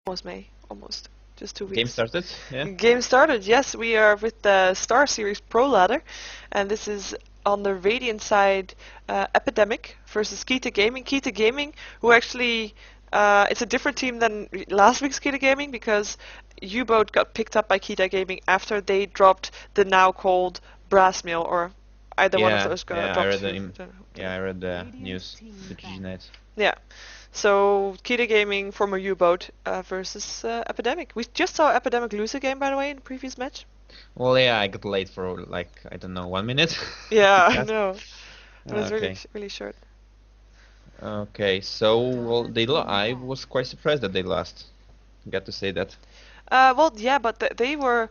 almost May, almost. Just 2 weeks. Game started, yeah? Game started, yes. We are with the StarSeries ProLadder, and this is on the Radiant side, Epidemic versus Keita Gaming. Keita Gaming, who actually, it's a different team than last week's Keita Gaming, because U-Boat got picked up by Keita Gaming after they dropped the now called Brass Mill, or either one of those got dropped. I read the news, the GG Night. Yeah. So, Keita Gaming, former U-Boat, versus Epidemic. We just saw Epidemic lose a game, by the way, in the previous match. Well, yeah, I got late for, like, I don't know, 1 minute. Yeah, I know. It was Okay. really short. Okay, so, well, I was quite surprised that they lost. Got to say that. Well, yeah, but they were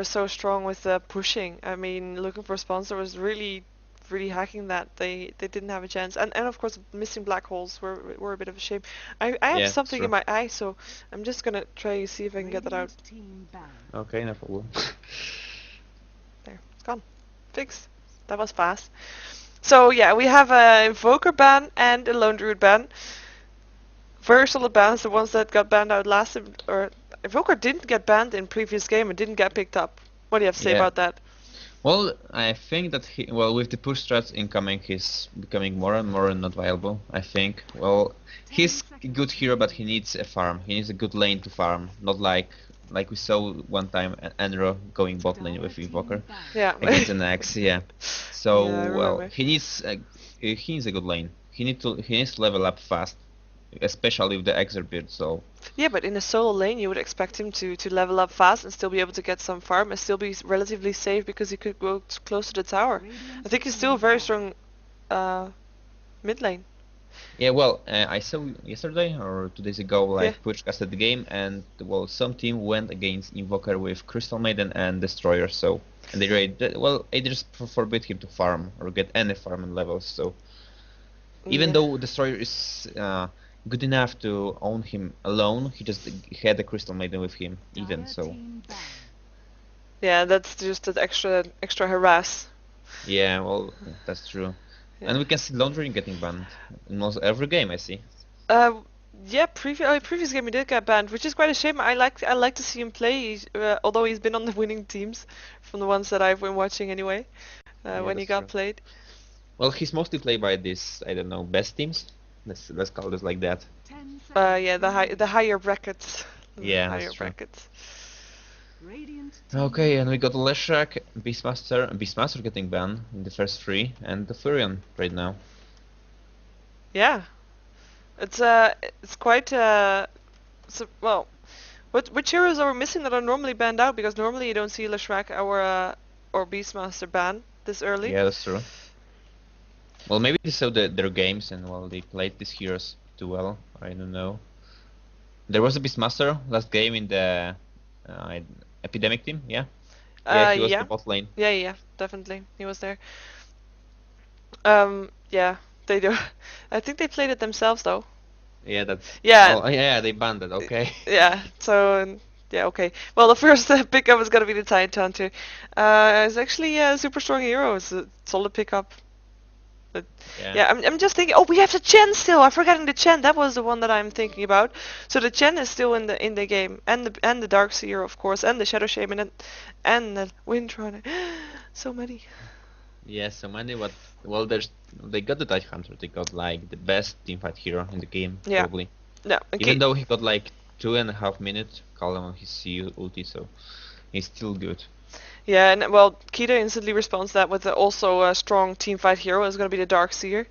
so strong with the pushing. I mean, looking for a sponsor was really hacking that. They didn't have a chance, and of course missing black holes were a bit of a shame. I have Yeah, something true. in my eye, so I'm just gonna try to see if I can get that out. Okay, no problem. There, it's gone. Fixed. That was fast. So yeah, we have a Invoker ban and a Lone Druid ban. Very solid bans, the ones that got banned out last, or Invoker didn't get banned in previous game and didn't get picked up. What do you have to say about that? Well, I think that with the push strats incoming, he's becoming more and more not viable, I think. Well, he's a good hero, but he needs a farm. He needs a good lane to farm, not like we saw one time Enro going bot lane with Invoker. Yeah. Against an Axe, yeah. So, Yeah, well, he needs a good lane. He needs to level up fast, especially with the Exer build, so... Yeah, but in a solo lane you would expect him to level up fast and still be able to get some farm and still be relatively safe because he could go close to the tower. I think he's still a very strong mid lane. Yeah, well, I saw yesterday or 2 days ago, like, push casted the game, and, well, some team went against Invoker with Crystal Maiden and Destroyer, so... And they just forbid him to farm or get any farming levels, so... Even though Destroyer is good enough to own him alone, he just had a Crystal Maiden with him, even so. Yeah, that's just that extra harass. Yeah, well, that's true. Yeah. And we can see Laundry getting banned in almost every game, I see. Yeah, previous game he did get banned, which is quite a shame. I like to see him play, although he's been on the winning teams, from the ones that I've been watching anyway, when he got played. Well, he's mostly played by these, I don't know, best teams. Let's call it like that. Yeah, the higher brackets. Yeah, higher brackets. Okay, and we got Leshrac, Beastmaster getting banned in the first 3, and the Furion right now. Yeah, it's quite well. Which heroes are we missing that are normally banned out? Because normally you don't see Leshrac or Beastmaster banned this early. Yeah, that's true. Well, maybe they saw their games and, well, they played these heroes too well. I don't know. There was a Beastmaster last game in the Epidemic team, yeah? Yeah, he was in the bot lane. Yeah, definitely. He was there. Yeah, they do. I think they played it themselves, though. Yeah, that's... Yeah. Oh, yeah, they banned it, okay. Yeah, so... Yeah, okay. Well, the first pickup is gonna be the Tide Hunter. It's actually a super strong hero. It's a solid pickup. But yeah, I'm just thinking. Oh, we have the Chen still. I'm forgetting the Chen. That was the one that I'm thinking about. So the Chen is still in the game, and the Dark Seer, of course, and the Shadow Shaman, and the Windrunner. So many. Yeah, so many. But well, they got the Tide Hunter. They got like the best teamfight hero in the game, probably. Yeah. Even though he got like 2.5 minutes calm on his CU ulti, so he's still good. Yeah, and well, Keita instantly responds that with also a strong teamfight hero is going to be the Dark Seer.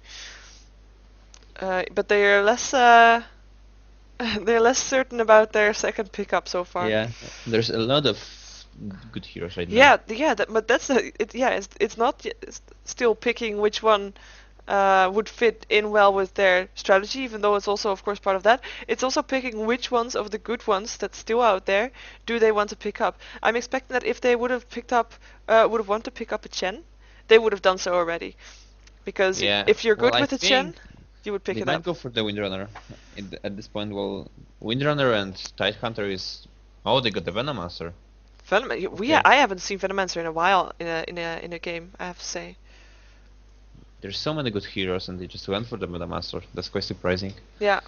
But they're less certain about their second pickup so far. Yeah, there's a lot of good heroes right now. Yeah, but that's it's not still picking which one would fit in well with their strategy, even though it's also, of course, part of that. It's also picking which ones of the good ones that's still out there do they want to pick up. I'm expecting that if they would have wanted to pick up a Chen, they would have done so already. Because if you're good with a Chen, you would pick it up. They might go for the Windrunner. At this point, well, Windrunner and Tide Hunter is... Oh, they got the Venomancer. I haven't seen Venomancer in a while in a game, I have to say. there's so many good heroes and they just went for the Meta Master. That's quite surprising. Yeah,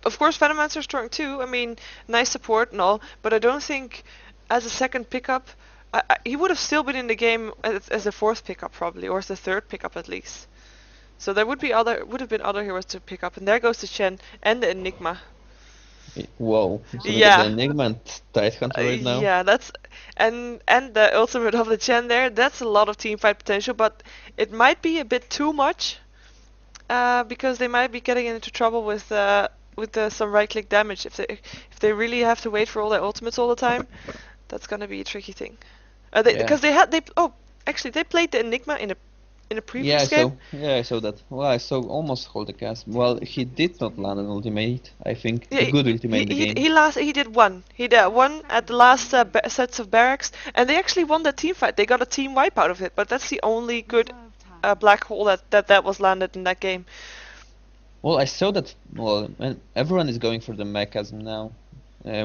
of course Venomancer's strong too. I mean, nice support and all, but I don't think as a second pickup, he would have still been in the game as a fourth pickup probably, or as a third pickup at least. So there would have been other heroes to pick up, and there goes the Chen and the Enigma. Whoa! So we Yeah. got the Enigma and Tidehunter right now. Yeah, that's and the ultimate of the Chen there. That's a lot of team fight potential, but it might be a bit too much, because they might be getting into trouble with some right-click damage if they really have to wait for all their ultimates all the time. That's gonna be a tricky thing. Because they played the Enigma in a previous game. I saw that. Well, I saw almost hold the cast. Well, he did not land an ultimate. I think Yeah, a good ultimate in the game. He did one. He did one at the last sets of barracks, and they actually won the team fight. They got a team wipe out of it, but that's the only good black hole that was landed in that game. Well, I saw that. Well, and everyone is going for the Mechasm now,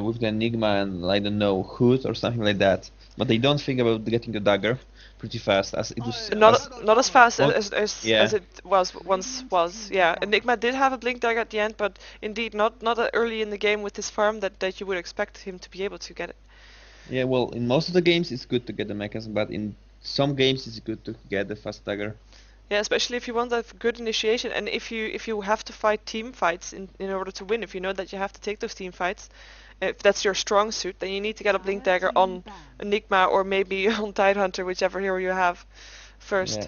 with the Enigma and I don't know Hood or something like that. But they don't think about getting the dagger pretty fast as it was. Not as fast Well, as yeah. it once was. Yeah, Enigma did have a blink dagger at the end, but indeed not early in the game with his farm that you would expect him to be able to get it. Yeah, well, in most of the games it's good to get the Mechasm, but in some games it's good to get the fast dagger. Yeah, especially if you want that good initiation, and if you have to fight team fights in order to win. If you know that you have to take those team fights, if that's your strong suit, then you need to get a blink dagger on Enigma or maybe on Tidehunter, whichever hero you have first. Yeah.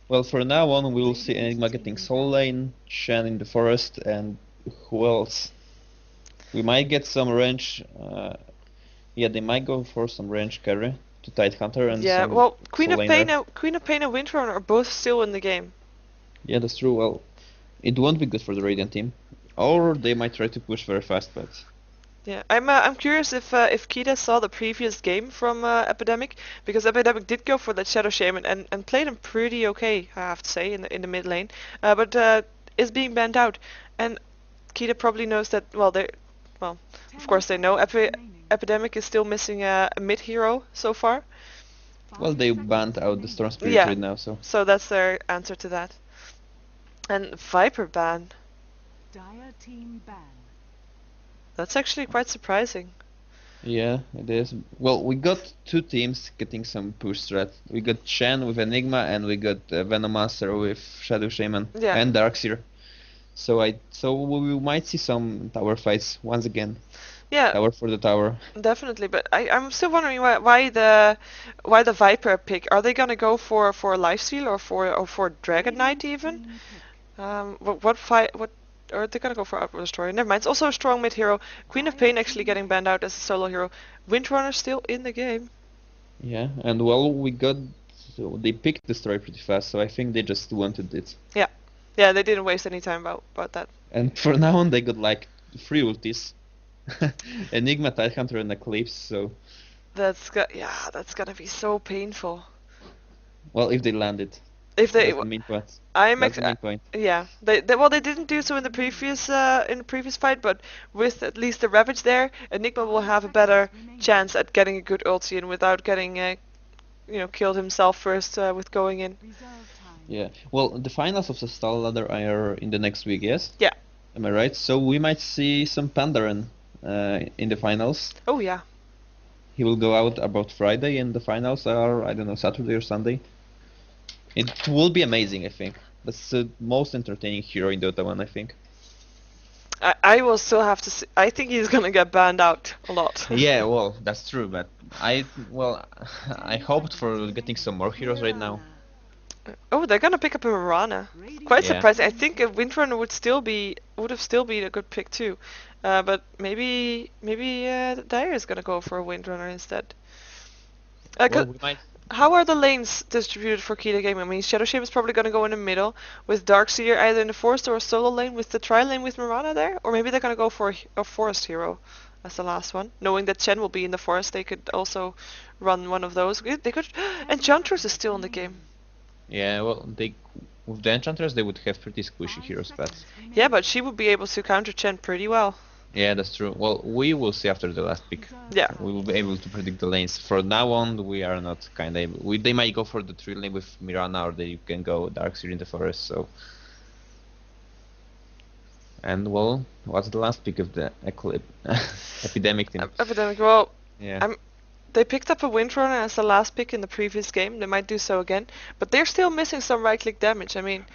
Well, for now on we'll see Enigma getting Soul Lane, Shen in the forest, and who else? We might get some range. Yeah, they might go for some range carry to Tidehunter and Yeah, some well, Queen Soul of Laner. Pain and Windrunner are both still in the game. Yeah, that's true. Well, it won't be good for the Radiant team, or they might try to push very fast, but. Yeah, I'm curious if Keita saw the previous game from Epidemic, because Epidemic did go for that Shadow Shaman and played him pretty okay, I have to say, in the mid lane, but is being banned out, and Keita probably knows that. Well, of course they know Epidemic is still missing a mid hero so far. Well, they banned out the Storm Spirit Yeah. right now, so. So that's their answer to that. And Viper ban. Dire team ban. That's actually quite surprising. Yeah, it is. Well, we got two teams getting some push strat. We got Shen with Enigma, and we got Venomancer with Shadow Shaman Yeah. and Darkseer. So we might see some tower fights once again. Yeah, Tower for the tower. definitely. But I'm still wondering why the Viper pick. Are they gonna go for Lifesteal or for Dragon Knight even? What are they gonna go for Outward Destroyer? Never mind. It's also a strong mid hero. Queen of Pain actually getting banned out as a solo hero. Windrunner still in the game. Yeah, and well, so they picked Destroy pretty fast, so I think they just wanted it. Yeah, they didn't waste any time about that. And for now on, they got like 3 ultis. Enigma, Tidehunter, and Eclipse, so. That's gonna be so painful. Well, if they land it. If they, That's the main point. I'm That's the main point. yeah, they didn't do so in the previous fight, but with at least the Ravage there, Enigma will have a better chance at getting a good ulti in without getting killed himself first with going in. Reserve time. Yeah. Well, the finals of the StarLadder are in the next week, yes? Yeah. Am I right? So we might see some Pandaren in the finals. Oh yeah. He will go out about Friday, and the finals are, I don't know, Saturday or Sunday. It will be amazing, I think. That's the most entertaining hero in Dota 1, I think. I will still have to see. I think he's gonna get banned out a lot. Yeah, well, that's true, but I hoped for getting some more heroes right now. Oh, they're gonna pick up a Mirana. Quite Yeah. surprising. I think a Windrunner would have still been a good pick too, but maybe Dire is gonna go for a Windrunner instead. Well, we might. How are the lanes distributed for Keita game? I mean, Shadow Shape is probably gonna go in the middle with Darkseer either in the forest or a solo lane with the tri lane with Mirana there, or maybe they're gonna go for a forest hero as the last one. Knowing that Chen will be in the forest, they could also run one of those. They could. Enchantress is still in the game. Yeah, well, with the Enchantress they would have pretty squishy heroes, but Yeah, but she would be able to counter Chen pretty well. Yeah, that's true. Well, we will see after the last pick. Yeah. We will be able to predict the lanes. For now on, we are not kind of able. They might go for the 3 lane with Mirana, or they can go Darkseer in the forest. So, and well, what's the last pick of the Epidemic team? Epidemic. Well, Yeah. they picked up a Windrunner as the last pick in the previous game. They might do so again, but they're still missing some right-click damage. I mean,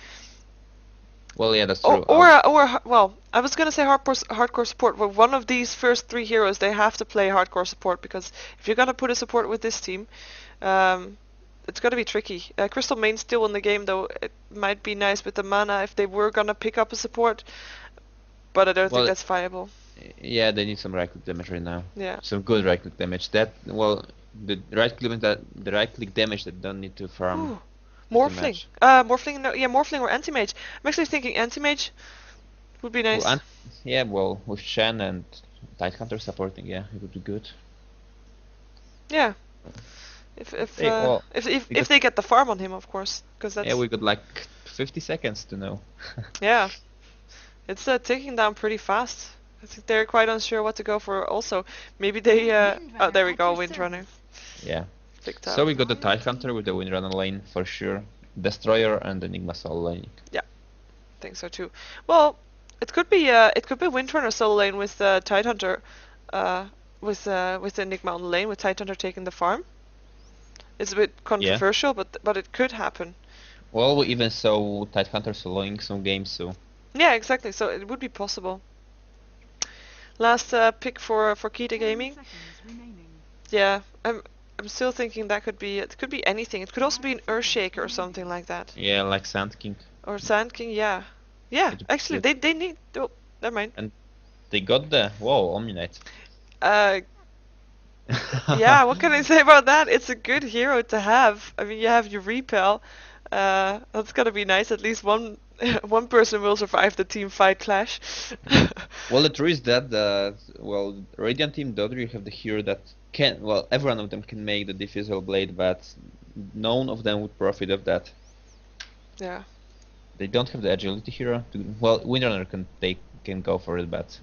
Well, yeah, that's true. well, I was gonna say hardcore support, but one of these first 3 heroes they have to play hardcore support, because if you're gonna put a support with this team, it's gonna be tricky. Crystal Main's still in the game, though. It might be nice with the mana if they were gonna pick up a support, but I don't think that's viable. Yeah, they need some right click damage right now. Yeah. Some good right click damage. The right click damage that don't need to farm. Ooh. Morphling. Morphling. No, yeah, Morphling or Anti-Mage. I'm actually thinking Anti-Mage would be nice. Well, with Shen and Tidehunter supporting, yeah, it would be good. Yeah. If they get the farm on him, of course, because that's. Yeah, we got like 50 seconds to know. Yeah. It's ticking down pretty fast. I think they're quite unsure what to go for. Also, maybe they. Oh, there we go, Windrunner. Yeah. Picked up. So we got the Tidehunter with the Windrunner lane for sure, Destroyer and Enigma solo lane. Yeah, I think so too. Well, it could be Windrunner solo lane with Tidehunter, with Enigma on the lane, with Tidehunter taking the farm. It's a bit controversial, but it could happen. Well, we even saw Tidehunter soloing some games, so. Yeah, exactly. So it would be possible. Last pick for Keita Gaming. Yeah, I'm still thinking that could be. It could be anything. It could also be an Earthshaker or something like that. Yeah, like Sand King. Or Sand King, yeah. Yeah, actually, they need. Oh, never mind. And they got the Omni-Knight. Yeah, what can I say about that? It's a good hero to have. I mean, you have your repel. That's gonna be nice. At least one person will survive the team fight clash. Well, the truth is that Radiant Team Dodri have the hero that can. Well, every one of them can make the diffusal blade, but none of them would profit of that. Yeah. They don't have the agility hero. Windrunner can go for it, but.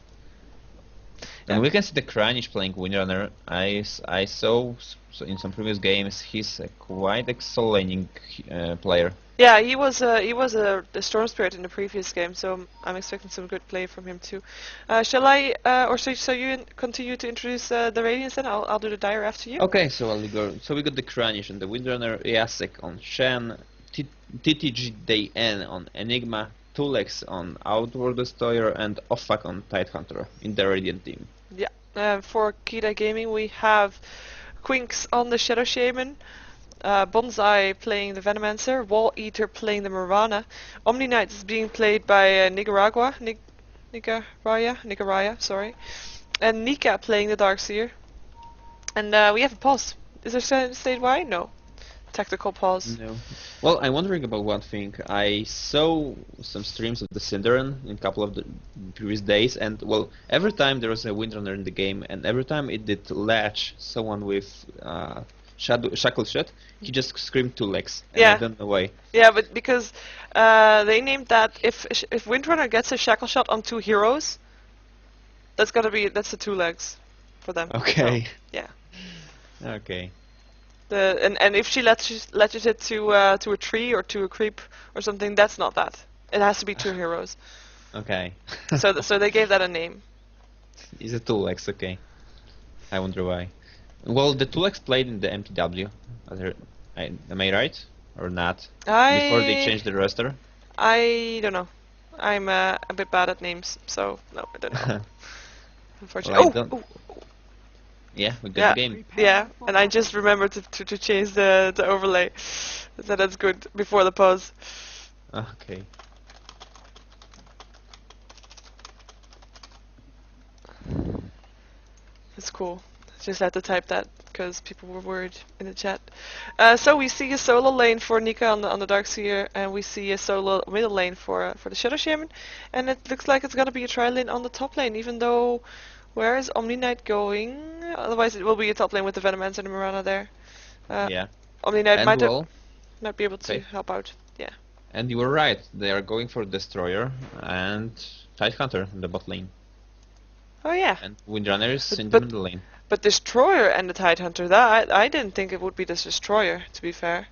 And we can see the Kranich playing Windrunner. I saw in some previous games he's a quite excellent player. Yeah, he was a Storm Spirit in the previous game, so I'm expecting some good play from him too. Shall I, or so you continue to introduce the Radiants then? I'll do the Dire after you. Okay, so I'll go. So we got the Kranich and the Windrunner, Jacek on Shen, TTGDN on Enigma, Tulex on Outward Destroyer, and Offak on Tidehunter in the Radiant team. Yeah, for Keita Gaming we have Quinks on the Shadow Shaman, Bonsai playing the Venomancer, Wall Eater playing the Mirana, Omni Knight is being played by Nicaraya, sorry, and Nika playing the Darkseer. And we have a pause. Is there state why? No. Tactical pause. No. Well, I'm wondering about one thing. I saw some streams of the Cinderin in a couple of the previous days, and well, every time there was a Windrunner in the game, and every time it did latch someone with shackle shot, he just screamed 2 legs. And yeah. I don't know why. Yeah, but because they named that if Windrunner gets a shackle shot on 2 heroes, that's the 2 legs for them. Okay. So, yeah. Okay. And if she latches it to a tree or to a creep or something, that's not that. It has to be 2 heroes. Okay. so they gave that a name. Is it 2 legs? Okay. I wonder why. Well, the 2 legs played in the MTW. Am I right or not? Before they changed the roster. I don't know. I'm a bit bad at names, so no, I don't know. Unfortunately. Well, yeah, we got the game. Yeah, and I just remembered to change the overlay. So that's good before the pause. Okay. That's cool. Just had to type that because people were worried in the chat. So we see a solo lane for Nika on the Darkseer, and we see a solo middle lane for the Shadow Shaman, and it looks like it's gonna be a tri lane on the top lane, even though. Where is Omni Knight going? Otherwise it will be a top lane with the Venomancer and the Mirana there. Yeah. Omni Knight might be able to help out. Yeah. And you were right. They are going for Destroyer and Tidehunter in the bot lane. Oh yeah. And Windrunner is in the But middle lane. but Destroyer and the Tidehunter, that I didn't think it would be the Destroyer, to be fair.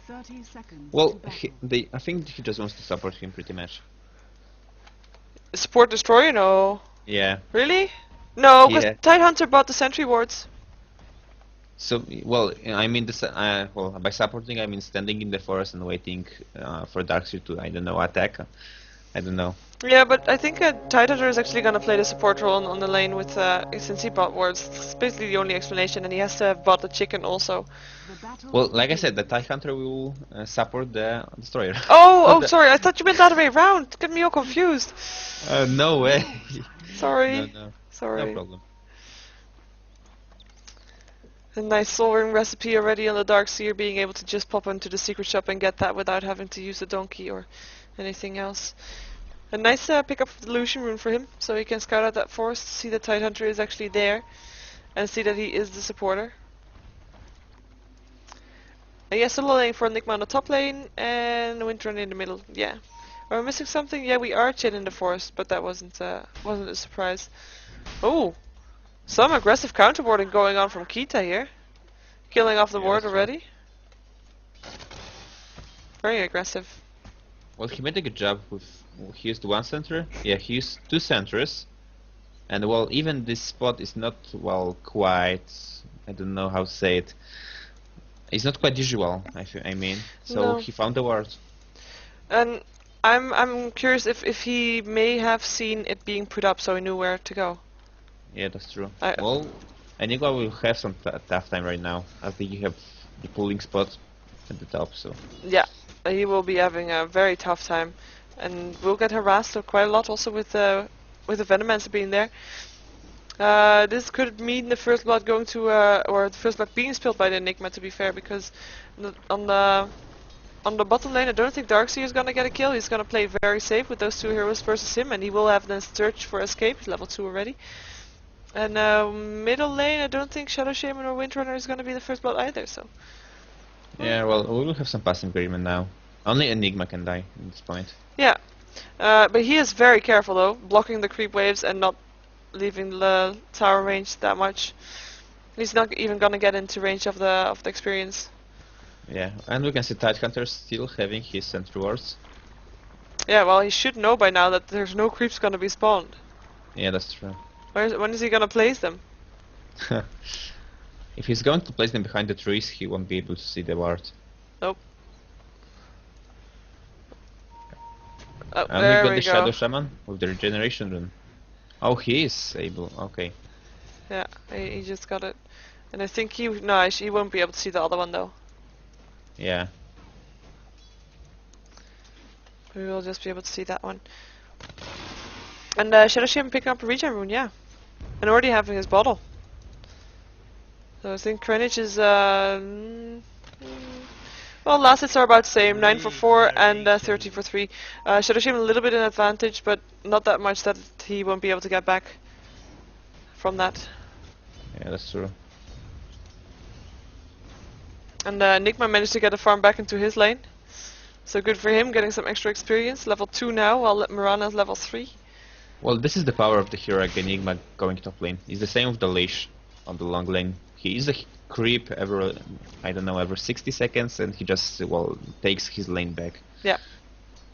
30 seconds Well, to battle. I think he just wants to support him pretty much. Support Destroyer? No. Yeah. Really? No, because Yeah. Tidehunter bought the sentry wards. So, well, I mean, well, by supporting, I mean standing in the forest and waiting for Darkseer to, I don't know, attack. I don't know. Yeah, but I think Tidehunter is actually going to play the support role on the lane with since he bought wards. It's basically the only explanation, and he has to have bought the chicken also. The battle Well, like I said, the begins. Tidehunter will support the Destroyer. Oh, Not the- sorry, I thought you meant the other way around. Get me all confused. No way. Sorry. No Sorry. problem. A nice soul ring recipe already on the Darkseer, being able to just pop into the secret shop and get that without having to use the donkey or anything else. A nice pickup of the illusion rune for him, so he can scout out that forest, see that Tidehunter is actually there, and see that he is the supporter. And yeah, still lane for Enigma on the top lane, and Windrunner in the middle. Yeah. Are we missing something? Yeah, we are Chin in the forest, but that wasn't a surprise. Oh, some aggressive counterboarding going on from Keita here. Killing off the Yeah, ward that's true. already. Very aggressive. Well, he made a good job with. He used one center. Yeah, he used two centers. And well, even this spot is not well quite. I don't know how to say it. It's not quite usual. I mean, so No. he found the ward. And I'm curious if he may have seen it being put up, so he knew where to go. Yeah, that's true. I- Well, Enigma will have some tough time right now. I think you have the pulling spot at the top, so. Yeah, he will be having a very tough time, and will get harassed quite a lot also with the Venomancer being there. This could mean the first blood going to or the first blood being spilled by the Enigma, to be fair, because on the bottom lane I don't think Darkseer is gonna get a kill. He's gonna play very safe with those two heroes versus him, and he will have the search for escape. He's level 2 already. And middle lane I don't think Shadow Shaman or Windrunner is gonna be the first blood either. So. Yeah, well, we will have some passive agreement now. Only Enigma can die at this point. Yeah, but he is very careful though, blocking the creep waves and not leaving the tower range that much. He's not even gonna get into range of the experience. Yeah, and we can see Tidehunter still having his sentry wards. Yeah, well he should know by now that there's no creeps gonna be spawned. Yeah, that's true. When is he gonna place them? If he's going to place them behind the trees, he won't be able to see the ward. Nope. Oh, And there we got we the Shadow go. Shaman with the regeneration rune. Oh, he is able. Okay. Yeah, he just got it. And I think he won't be able to see the other one though. Yeah. We will just be able to see that one. And Shadow Shaman picking up a regen rune, yeah. And already having his bottle. So I think Krennic is well, last hits are about the same, 9 for 4 and 13 for 3. Shadow Shaman a little bit in advantage, but not that much that he won't be able to get back from that. Yeah, that's true. And Enigma managed to get a farm back into his lane. So good for him, getting some extra experience. Level 2 now, while Mirana is level 3. Well, this is the power of the hero like Enigma going top lane. It's the same with the Leash on the long lane. He is a creep every, I don't know, every 60 seconds, and he just, well, takes his lane back. Yeah.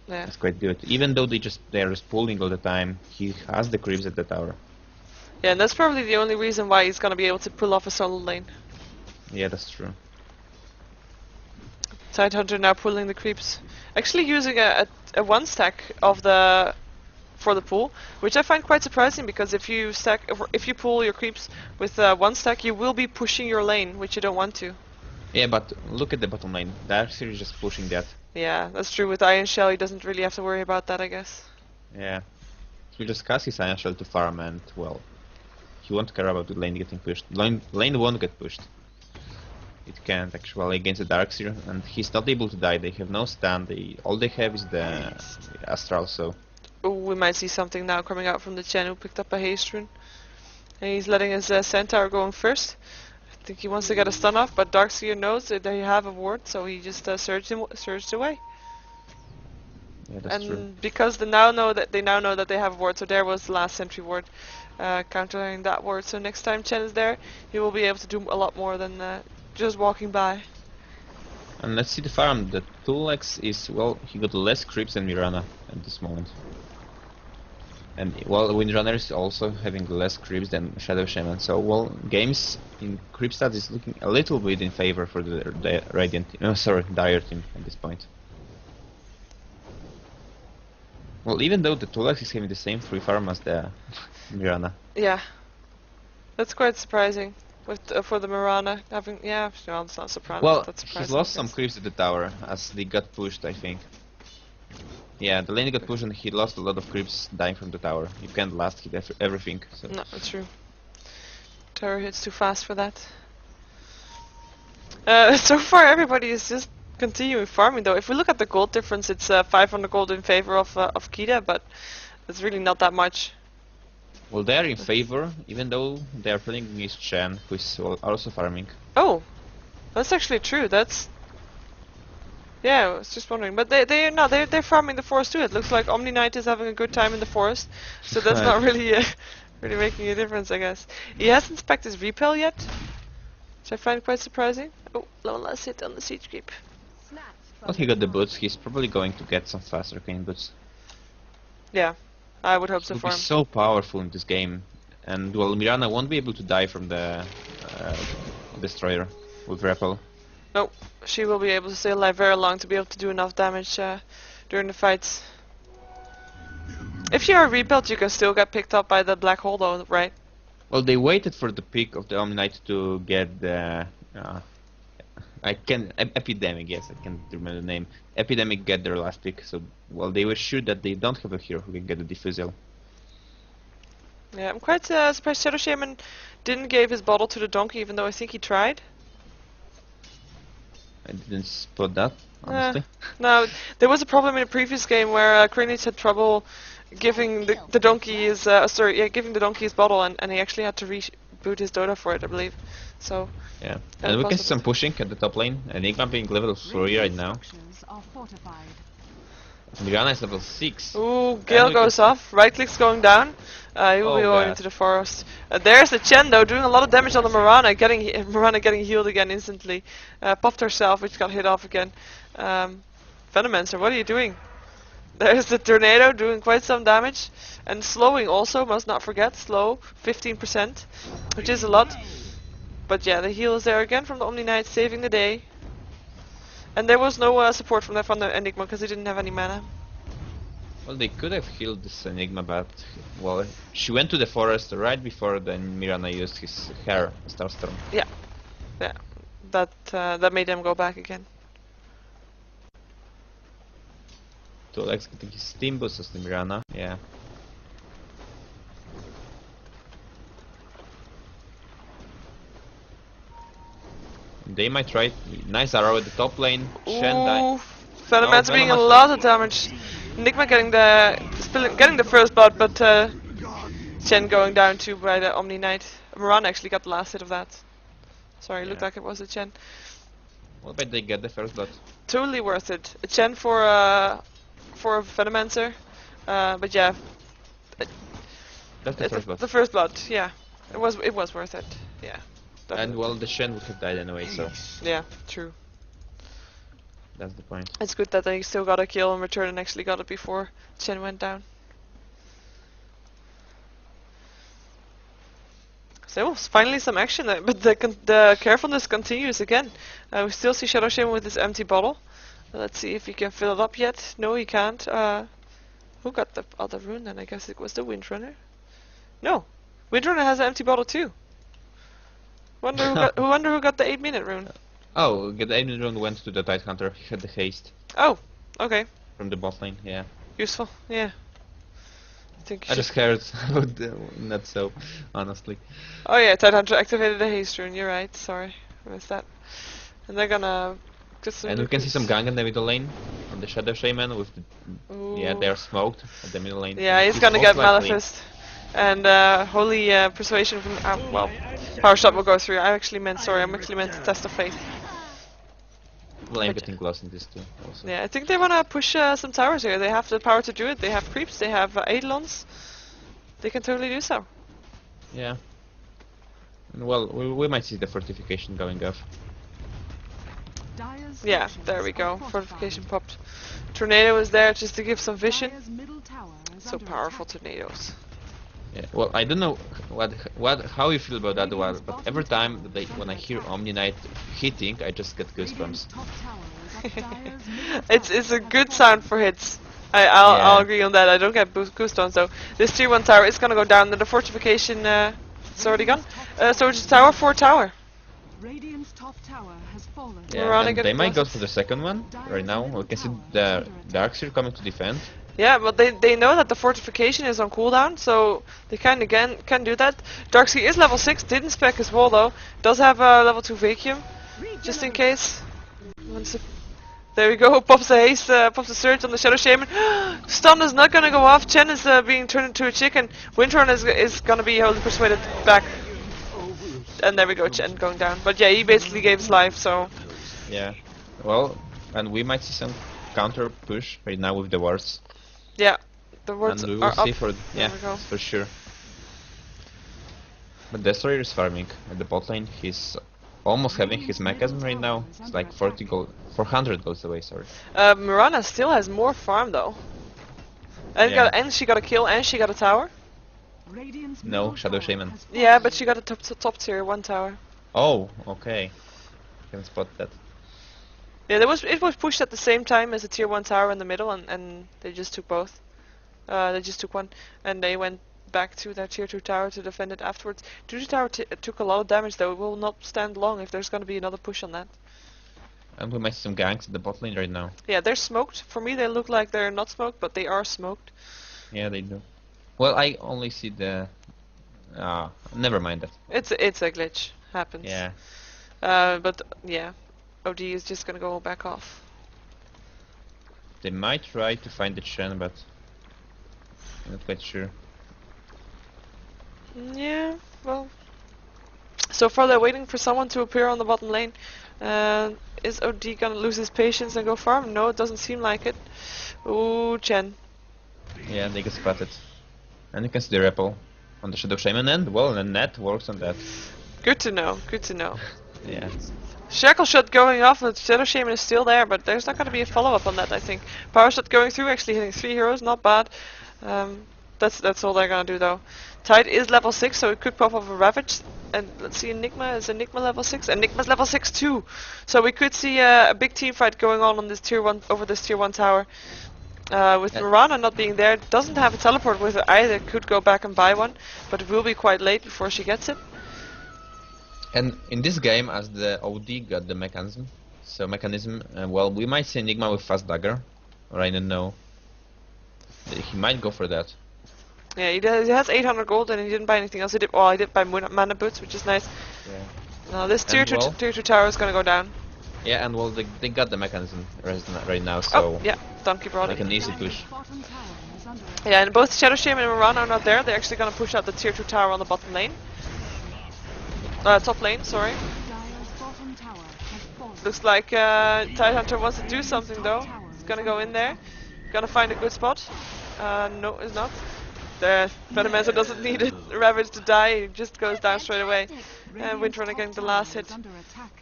That's quite good. Even though they're just pulling all the time, he has the creeps at the tower. Yeah, and that's probably the only reason why he's gonna be able to pull off a solo lane. Yeah, that's true. Tidehunter now pulling the creeps. Actually using a one stack of for the pull, which I find quite surprising because if you pull your creeps with one stack, you will be pushing your lane, which you don't want to. Yeah, but look at the bottom lane. Darkseer is just pushing that. Yeah, that's true. With Iron Shell, he doesn't really have to worry about that, I guess. Yeah. He will just cast his Iron Shell to farm and, well, he won't care about the lane getting pushed. Lane won't get pushed. It can't actually against the Darkseer, and he's not able to die. They have no stun. All they have is the Astral, so... Oh, we might see something now coming out from the Chen who picked up a haste rune. And he's letting his Centaur go in first. I think he wants to get a stun off, but Darkseer knows that they have a ward, so he just surged away. Yeah, that's true. And because they now know that they have a ward, so there was the last sentry ward, countering that ward. So next time Chen is there, he will be able to do a lot more than just walking by. And let's see the farm. The 2x is, well, he got less creeps than Mirana at this moment. And well, Windrunner is also having less creeps than Shadow Shaman. So well, games in creep stats is looking a little bit in favor for the Radiant team. Oh, sorry, Dire team at this point. Well, even though the 2x is having the same free farm as the Mirana. Yeah, that's quite surprising. With for the Mirana having, yeah, no, it's not surprising. Well, that's he's lost some creeps at the tower as they got pushed, I think. Yeah, the lane got pushed and he lost a lot of creeps dying from the tower. You can't last hit everything. So. No, that's true. Tower hits too fast for that. So far, everybody is just continuing farming, though. If we look at the gold difference, it's 500 gold in favor of Keita, but it's really not that much. Well, they are in favor, even though they are playing against Chen, who is also farming. Oh, that's actually true. That's yeah. I was just wondering, but they're farming the forest too. It looks like Omni Knight is having a good time in the forest, so that's not really really making a difference, I guess. He hasn't spec'd his repel yet, which I find quite surprising. Oh, low last hit on the siege creep. Well, he got the boots. He's probably going to get some fast arcane boots. Yeah, I would hope so He'll for be him. so powerful in this game, and well, Mirana won't be able to die from the destroyer with repel. No, she will be able to stay alive very long to be able to do enough damage during the fights. If you are repelled, you can still get picked up by the black hole, though, right? Well, they waited for the peak of the Omni Knight to get the. Epidemic, yes, I can't remember the name. Epidemic get their last pick, so well, they were sure that they don't have a hero who can get the diffusal. Yeah, I'm quite surprised Shadow Shaman didn't give his bottle to the donkey, even though I think he tried. I didn't spot that, honestly. No, there was a problem in a previous game where Krenich had trouble giving the donkey his giving the donkey his bottle, and he actually had to reboot his Dota for it, I believe. So Yeah, and we can see some pushing at the top lane. Enigma being level 3 right now. Mirana is level 6. Ooh, Gale goes off. Right click's going down. He will be going into the forest. There's the Chen though, doing a lot of damage on the Mirana, getting healed again instantly. Popped herself, which got hit off again. Venomancer, what are you doing? There's the tornado doing quite some damage, and slowing also. Must not forget, slow 15%, which is a lot. But yeah, the heal is there again from the Omni Knight, saving the day. And there was no support from the Enigma because he didn't have any mana. Well, they could have healed this Enigma, but well, she went to the forest right before then Mirana used her Starstorm. Yeah, that made them go back again. So Alex getting his steam boost as the Mirana, yeah. They might try. Nice arrow at the top lane. Ooh, Venomancer being a lot of damage. Enigma getting the first blood, but Chen going down too by the Omni Knight. Moran actually got the last hit of that. Sorry, it looked like it was a Chen. Well, but they get the first blood. Totally worth it. A Chen for a Venomancer, but yeah. That's the first blood. The first blood, yeah. It was worth it, yeah. Definitely. And well, the Shen would have died anyway, so. Yeah, true. That's the point. It's good that they still got a kill in return and actually got it before Chen went down. So finally some action, but the carefulness continues again. We still see Shadow Shaman with his empty bottle. Let's see if he can fill it up yet. No, he can't. Who got the other rune then? I guess it was the Windrunner. No, Windrunner has an empty bottle too. Wonder who got the 8-minute rune. Oh, the 8-minute rune went to the Tidehunter. He had the haste. Oh, okay. From the bot lane, yeah. Useful, yeah. I just heard about not so, honestly. Oh yeah, Tidehunter activated the haste rune. You're right. Sorry, I missed that. And they're gonna get some. And we can see some gang in the middle lane on the Shadow Shaman with the. Ooh. Yeah, they're smoked at the middle lane. Yeah, he's gonna get Malefist. And Holy Persuasion from. Well, Power Shot will go through. I'm actually meant to Test of Faith. Well, I'm But- getting lost in this too. Also. Yeah, I think they want to push some towers here. They have the power to do it. They have creeps. They have Eidolons. They can totally do so. Yeah. And well, we might see the fortification going off. Dire's Yeah, structures there we are go. fortified. Fortification popped. Tornado is there just to give some vision. Dire's middle tower is So under powerful attack. tornadoes. Yeah. Well, I don't know how you feel about that one, but every time that when I hear Omni Knight hitting, I just get Radiant's goosebumps. top tower is up. Dire's middle It's tower a has good fallen. sound for hits. I'll Yeah. agree on that. I don't get goosebumps though. This tier 1 tower is gonna go down. The fortification it's already gone. So it's tower 4 tower. Radiant's top tower has fallen. Yeah, Mirana and gets they might go blasted. for the second one right now. We can see the Darkseer coming to defend. Yeah, but they know that the fortification is on cooldown, so they can do that. Darkseer is level 6, didn't spec his wall though. Does have a level 2 vacuum, just in case. There we go, pops a haste, pops a surge on the Shadow Shaman. Stun is not gonna go off. Chen is being turned into a chicken. Windrun is gonna be wholly persuaded back. And there we go, Chen going down. But yeah, he basically gave his life, so... Yeah. Well, and we might see some counter push right now with the wards. Yeah, the words And we are will see up. for There we go. for sure. But Destroyer is farming at the bot lane. He's almost having his mechanism right now. It's like 400 goals away. Sorry. Mirana still has more farm though. And, Yeah. and she got a kill and she got a tower. Radiant's No, middle Shadow tower Shaman. has Yeah, fallen. but she got a top tier 1 tower. Oh, okay. Can spot that. Yeah, it was pushed at the same time as the tier 1 tower in the middle, and they just took both. They just took one, and they went back to their tier 2 tower to defend it afterwards. Tier 2 tower took a lot of damage though. It will not stand long if there's going to be another push on that. And we might see some ganks at the bot lane right now. Yeah, they're smoked. For me, they look like they're not smoked, but they are smoked. Yeah, they do. Well, I only see the. Never mind that. It's a glitch. Happens. Yeah. But yeah, OD is just gonna go back off. They might try to find the Chen, but I'm not quite sure. Yeah, well. So far they're waiting for someone to appear on the bottom lane. Is OD gonna lose his patience and go farm? No, it doesn't seem like it. Ooh, Chen. Yeah, they get spotted. And you can see the repel on the Shadow Shaman, and well, the net works on that. Good to know, good to know. Yeah. Shackle shot going off, the Shadow Shaman is still there, but there's not gonna be a follow-up on that, I think. Power shot going through, actually hitting 3 heroes, not bad. That's all they're gonna do though. Tide is level 6, so it could pop off a Ravage. And let's see, Enigma, is Enigma level 6? Enigma's level 6 too! So we could see a big team fight going on this tier 1, over this tier 1 tower. With Mirana not being there, doesn't have a teleport with her either, could go back and buy one, but it will be quite late before she gets it. And in this game, as the OD got the mechanism, well, we might see Enigma with fast dagger, or I don't know. He might go for that. Yeah, he has 800 gold and he didn't buy anything else. He did buy mana boots, which is nice. Yeah. Now this And well- tier 2 tower is gonna go down. Yeah, and well, they got the mechanism right now, Oh, so yeah, Donkey brought like it. an easy Dire's push. bottom tower is under attack. Yeah, and both Shadow Shaman and Mirana are not there. They're actually gonna push out the tier 2 tower on the bottom lane. Top lane, sorry. Dire's bottom tower has fallen. Looks like Tidehunter wants to do something though. He's gonna go in there. Gonna find a good spot. No, it's not. The Venomancer doesn't need a Ravage to die, he just goes down straight away. And Radiant's Windrunner top getting the tower last is hit. under attack.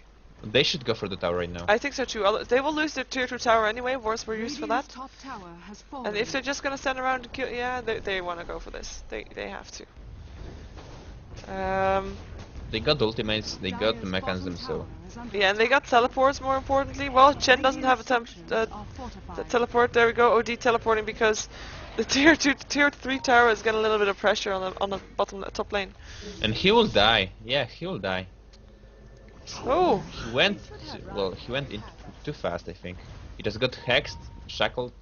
They should go for the tower right now. I think so too. They will lose their tier 2 tower anyway, wars were used for that. Radiant's top tower has fallen. And if they're just gonna stand around and kill, yeah, they wanna go for this. They have to. They got ultimates, they got the mechanism, so Yeah, and they got teleports more importantly. Well, Chen doesn't have a teleport. There we go. OD teleporting because the tier 3 tower is getting a little bit of pressure on the top lane. and he will die. Yeah, he will die. Oh, He went in too fast, I think. He just got hexed, shackled,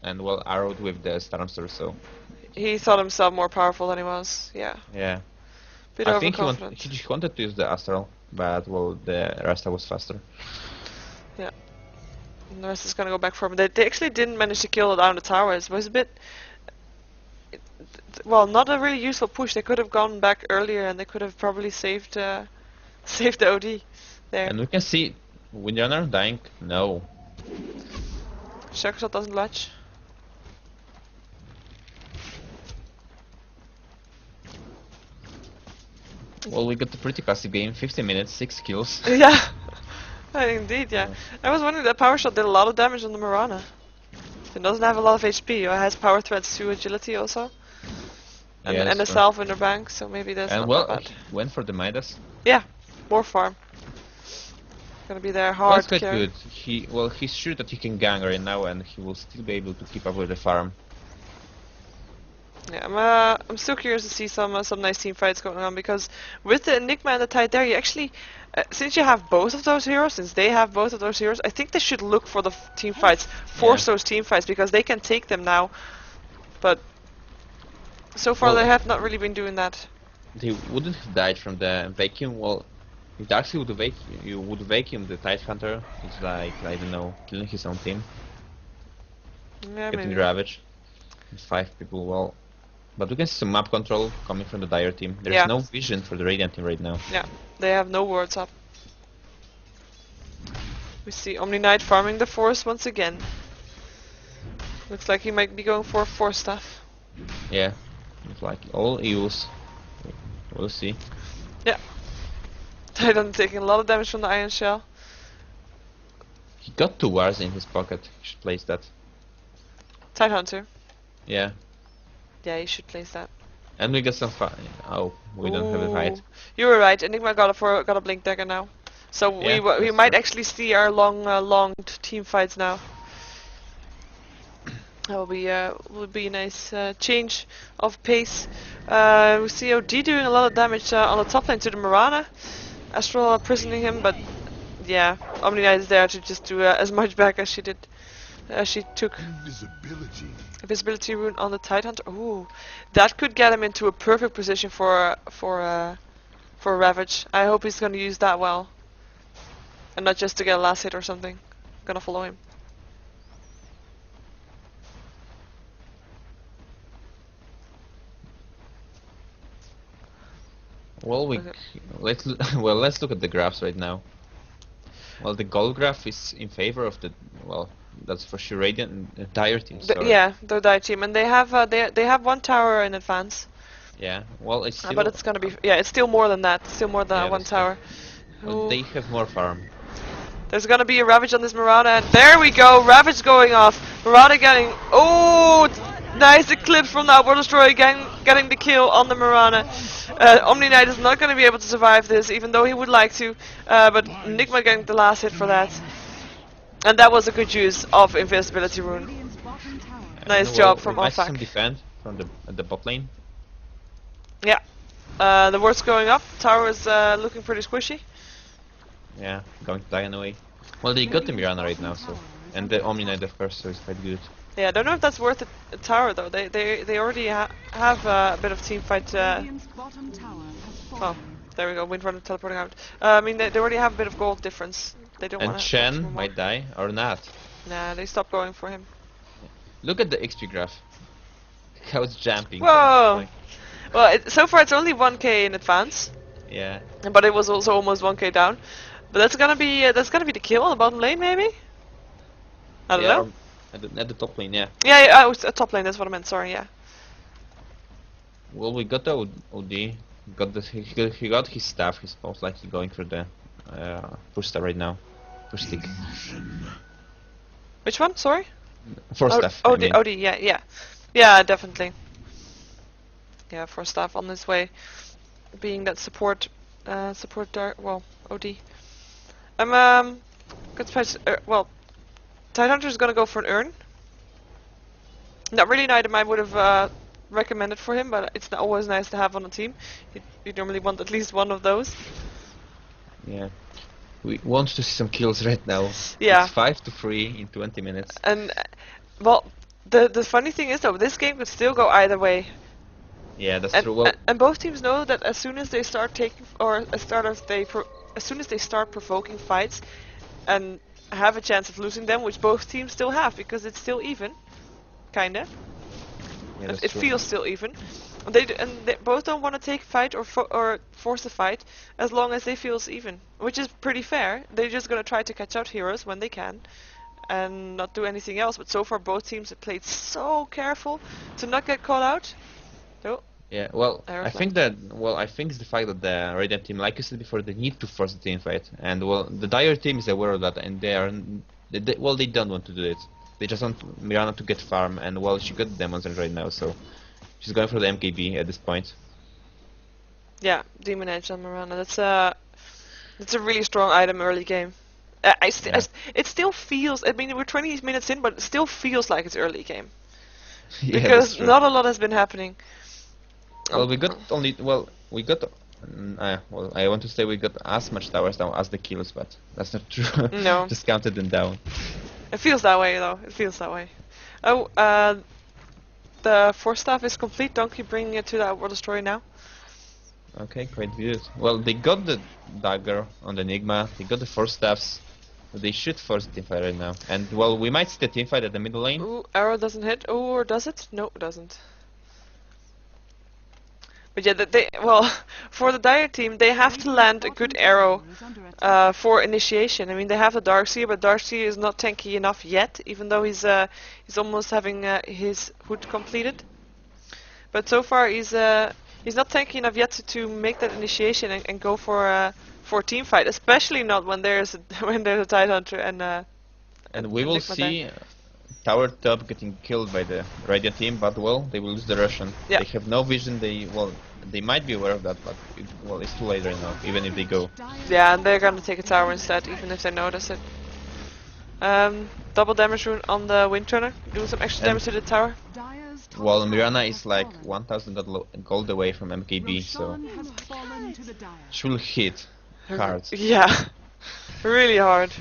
and well arrowed with the Stormstorm. So he thought himself more powerful than he was. Yeah, yeah, bit I think overconfident. he wanted to use the Astral, but well the Rasta was faster. And the rest is gonna go back for him. They actually didn't manage to kill down the towers. It was a bit, well, not a really useful push. They could have gone back earlier, and they could have probably saved the OD there. And we can see Windrunner dying? No. Shackle shot doesn't latch. Well, we got a pretty passive game. 50 minutes, 6 kills. Yeah. Indeed, yeah. I was wondering that power shot did a lot of damage on the Mirana. It doesn't have a lot of HP, or has power threats to agility also. And, Yeah, and a that's salve in the bank, so maybe that's And not well, that bad. he went for the Midas. Yeah, more farm. Gonna be there Well, hard that's quite carry. good. He's sure that he can gang right now, and he will still be able to keep up with the farm. Yeah, I'm still curious to see some nice team fights going on, because with the Enigma and the Tide there, you actually, since you have both of those heroes, since they have both of those heroes, I think they should look for the team fights, force those team fights, because they can take them now. But so far Well, they have not really been doing that. They wouldn't have died from the vacuum. Well, if Darcy would vacuum the Tide Hunter, it's like, I don't know, killing his own team, Yeah, getting maybe. ravaged. 5 people, well. But we can see some map control coming from the Dire team. There's Yeah. no vision for the Radiant team right now. Yeah, they have no words up. We see Omni Knight farming the forest once again. Looks like he might be going for force staff. Yeah, it's like all EUs. We'll see. Yeah. Titan taking a lot of damage from the Iron Shell. He got 2 wars in his pocket. He should place that. Tide Hunter. Yeah. Yeah, you should place that. And we got some fight. Oh, we don't have a fight. Ooh. You were right. Enigma got a blink dagger now, so Yeah, we that's might true. actually see our long team fights now. That will be a nice change of pace. We see OD doing a lot of damage on the top lane to the Mirana. Astral prisoning him, but yeah, Omni Knight is there to just do as much back as she did. She took invisibility rune on the Tidehunter. Ooh, that could get him into a perfect position for Ravage. I hope he's gonna use that well, and not just to get a last hit or something. Gonna follow him. Well, let's look at the graphs right now. Well, the gold graph is in favor of the, well, that's for sure Radiant and the Dire team. Yeah, the Dire team, and they have 1 tower in advance. Yeah, well, it's still, But it's gonna be it's still more than that. Still more than Yeah, 1 that's tower. well, they have more farm. There's gonna be a Ravage on this Mirana, and there we go, Ravage going off. Mirana getting, nice eclipse from that World Destroyer getting the kill on the Mirana. Omni Knight is not gonna be able to survive this, even though he would like to, but Enigma getting the last hit for that. And that was a good use of Invisibility Rune. Radiant's bottom tower Nice And, job well, from we might see Alphak. some defend from the bot lane. Yeah. The ward's going up, tower is looking pretty squishy. Yeah, going to die anyway. Well, they got the Mirana right now, so, and the Omni Knight of course, so it's quite good. Yeah, I don't know if that's worth a tower though. They already have a bit of team fight. Radiant's bottom tower has Oh, fallen. there we go. Windrunner teleporting out. I mean, they already have a bit of gold difference. They don't And want to. Shen might die or not. Nah, they stopped going for him. Look at the XP graph. How it's jumping. Whoa! Like, Well, so far it's only 1k in advance, yeah. but it was also almost 1k down. But that's gonna be the kill on the bottom lane, maybe. I don't know. At the top lane, yeah. Yeah, oh, it's a top lane. That's what I meant. Sorry, yeah. Well, we got the OD. He got his staff. He's most likely going for the push star right now. Push stick. Which one? Sorry. For staff. I OD, mean. OD, yeah, definitely. Yeah, for staff on his way, being that support dark. Well, OD. Good spice. Well, Tidehunter is gonna go for an urn. Not really an item I would have recommended for him, but it's always nice to have on a team. You normally want at least one of those. Yeah. We want to see some kills right now. Yeah. It's 5-3 in 20 minutes. And well, the funny thing is though, this game could still go either way. Yeah, that's And, true. Well, and both teams know that as soon as they start taking, or as soon as they start provoking fights, and have a chance of losing them, which both teams still have, because it's still even, kinda. yeah, that's It true. feels still even. And they both don't want to take fight or force a fight as long as they feel it's even, which is pretty fair. They're just gonna try to catch out heroes when they can, and not do anything else. But so far, both teams have played so careful to not get caught out. Oh, Yeah, well, Arrow I think it's the fact that the Radiant team, like you said before, they need to force the team fight, and well, the Dire team is aware of that, and they don't want to do it. They just want Mirana to get farm, and well, she got Demons right now, so she's going for the MKB at this point. yeah, Demon Edge on Mirana. That's a really strong item early game. It still feels. I mean, we're 20 minutes in, but it still feels like it's early game Yeah, that's because true. not a lot has been happening. Well, I want to say we got as much towers down as the kills, but that's not true. No. Just counted them down. It feels that way, though. It feels that way. Oh, the Force Staff is complete. Donkey bringing it to that World of Story now. Okay, quite good. Well, they got the dagger on the Enigma, they got the 4 staffs, but they should force the teamfight right now. And well, we might see the teamfight at the middle lane. Ooh, arrow doesn't hit. Oh, or does it? No, it doesn't. But yeah, well, for the Dire team, they have to land a good arrow for initiation. I mean, they have the Darkseer, but Darkseer is not tanky enough yet, even though he's almost having his hood completed. But so far, he's not tanky enough yet to make that initiation and go for a team fight, especially not when there's a Tidehunter And we will Enigma see there. tower top getting killed by the Radiant team, but well, they will lose the Russian. Yeah. They have no vision, they might be aware of that, but it's too late right now, even if they go. Yeah, and they're gonna take a tower instead, even if they notice it. Double damage rune on the Wind Turner, doing some extra damage to the tower. Well, Mirana is like 1000 gold away from MKB, so she will hit hard. Yeah, really hard.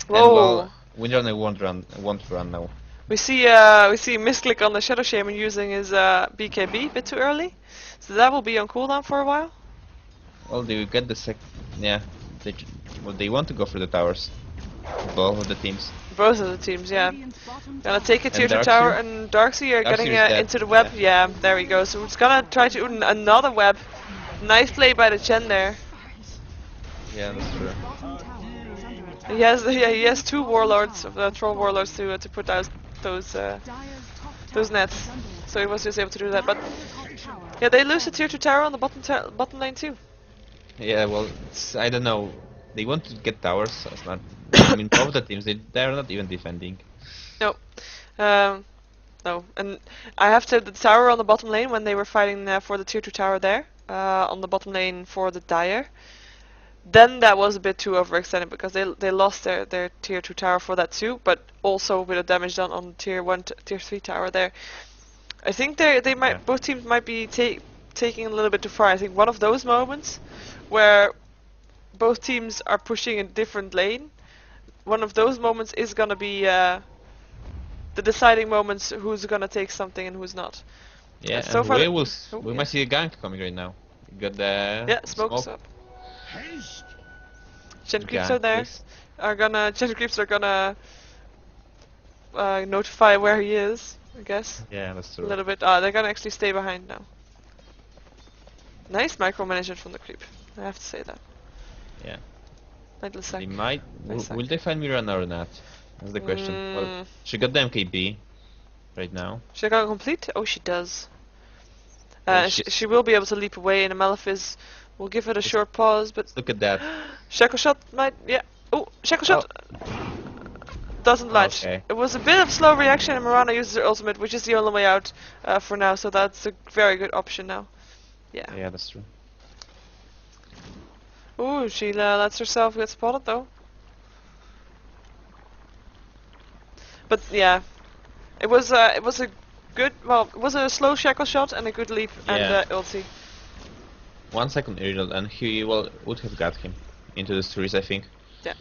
And Whoa! well, Windrunner won't run now. We see misclick on the Shadow Shaman using his BKB a bit too early, so that will be on cooldown for a while. Well, they will get the yeah, they want to go for the towers. Both of the teams. Both of the teams, yeah. Gonna take a tier 2 Darkseer? tower, and Darkseer getting Darkseer is dead. into the web. Yeah, there we go. So it's gonna try to another web. Nice play by the Chen there. Yeah, that's true. He has 2 warlords, troll warlords to put out those nets. So he was just able to do that. But yeah, they lose a tier 2 tower on the bottom lane too. Yeah, well, I don't know. They want to get towers. So it's not. I mean, both the teams they're not even defending. No, no. And I have to the tower on the bottom lane when they were fighting for the tier 2 tower there on the bottom lane for the Dire. Then that was a bit too overextended because they lost their tier 2 tower for that too, but also a bit of damage done on the tier 1 tier 3 tower there. I think both teams might be taking a little bit too far. I think one of those moments where both teams are pushing a different lane, one of those moments is gonna be the deciding moments who's gonna take something and who's not. Yeah, So and far we might see a gank coming right now. We got the smokes smoke. up. Gen creeps are there. Gen creeps are gonna notify where he is, I guess. Yeah, that's A true. little bit. They're gonna actually stay behind now. Nice micromanagement from the creep. I have to say that. Yeah. Little They sack. might. Nice Will they find Mirana or not? That's the question. Well, she got the MKB right now. She got complete? Oh, she does. Well, she will be able to leap away, and a Malefice will give it a short pause, but Look at that. Shackle Shot might, yeah. Oh, Shackle Shot! Doesn't latch. Okay. It was a bit of slow reaction, and Mirana uses her ultimate, which is the only way out for now, so that's a very good option now. Yeah. Yeah, that's true. Ooh, she lets herself get spotted, though. But yeah, it was a good, well, it was a slow Shackle Shot and a good leap and ulti. 1 second earlier, and he would have got him into the series, I think. Yeah.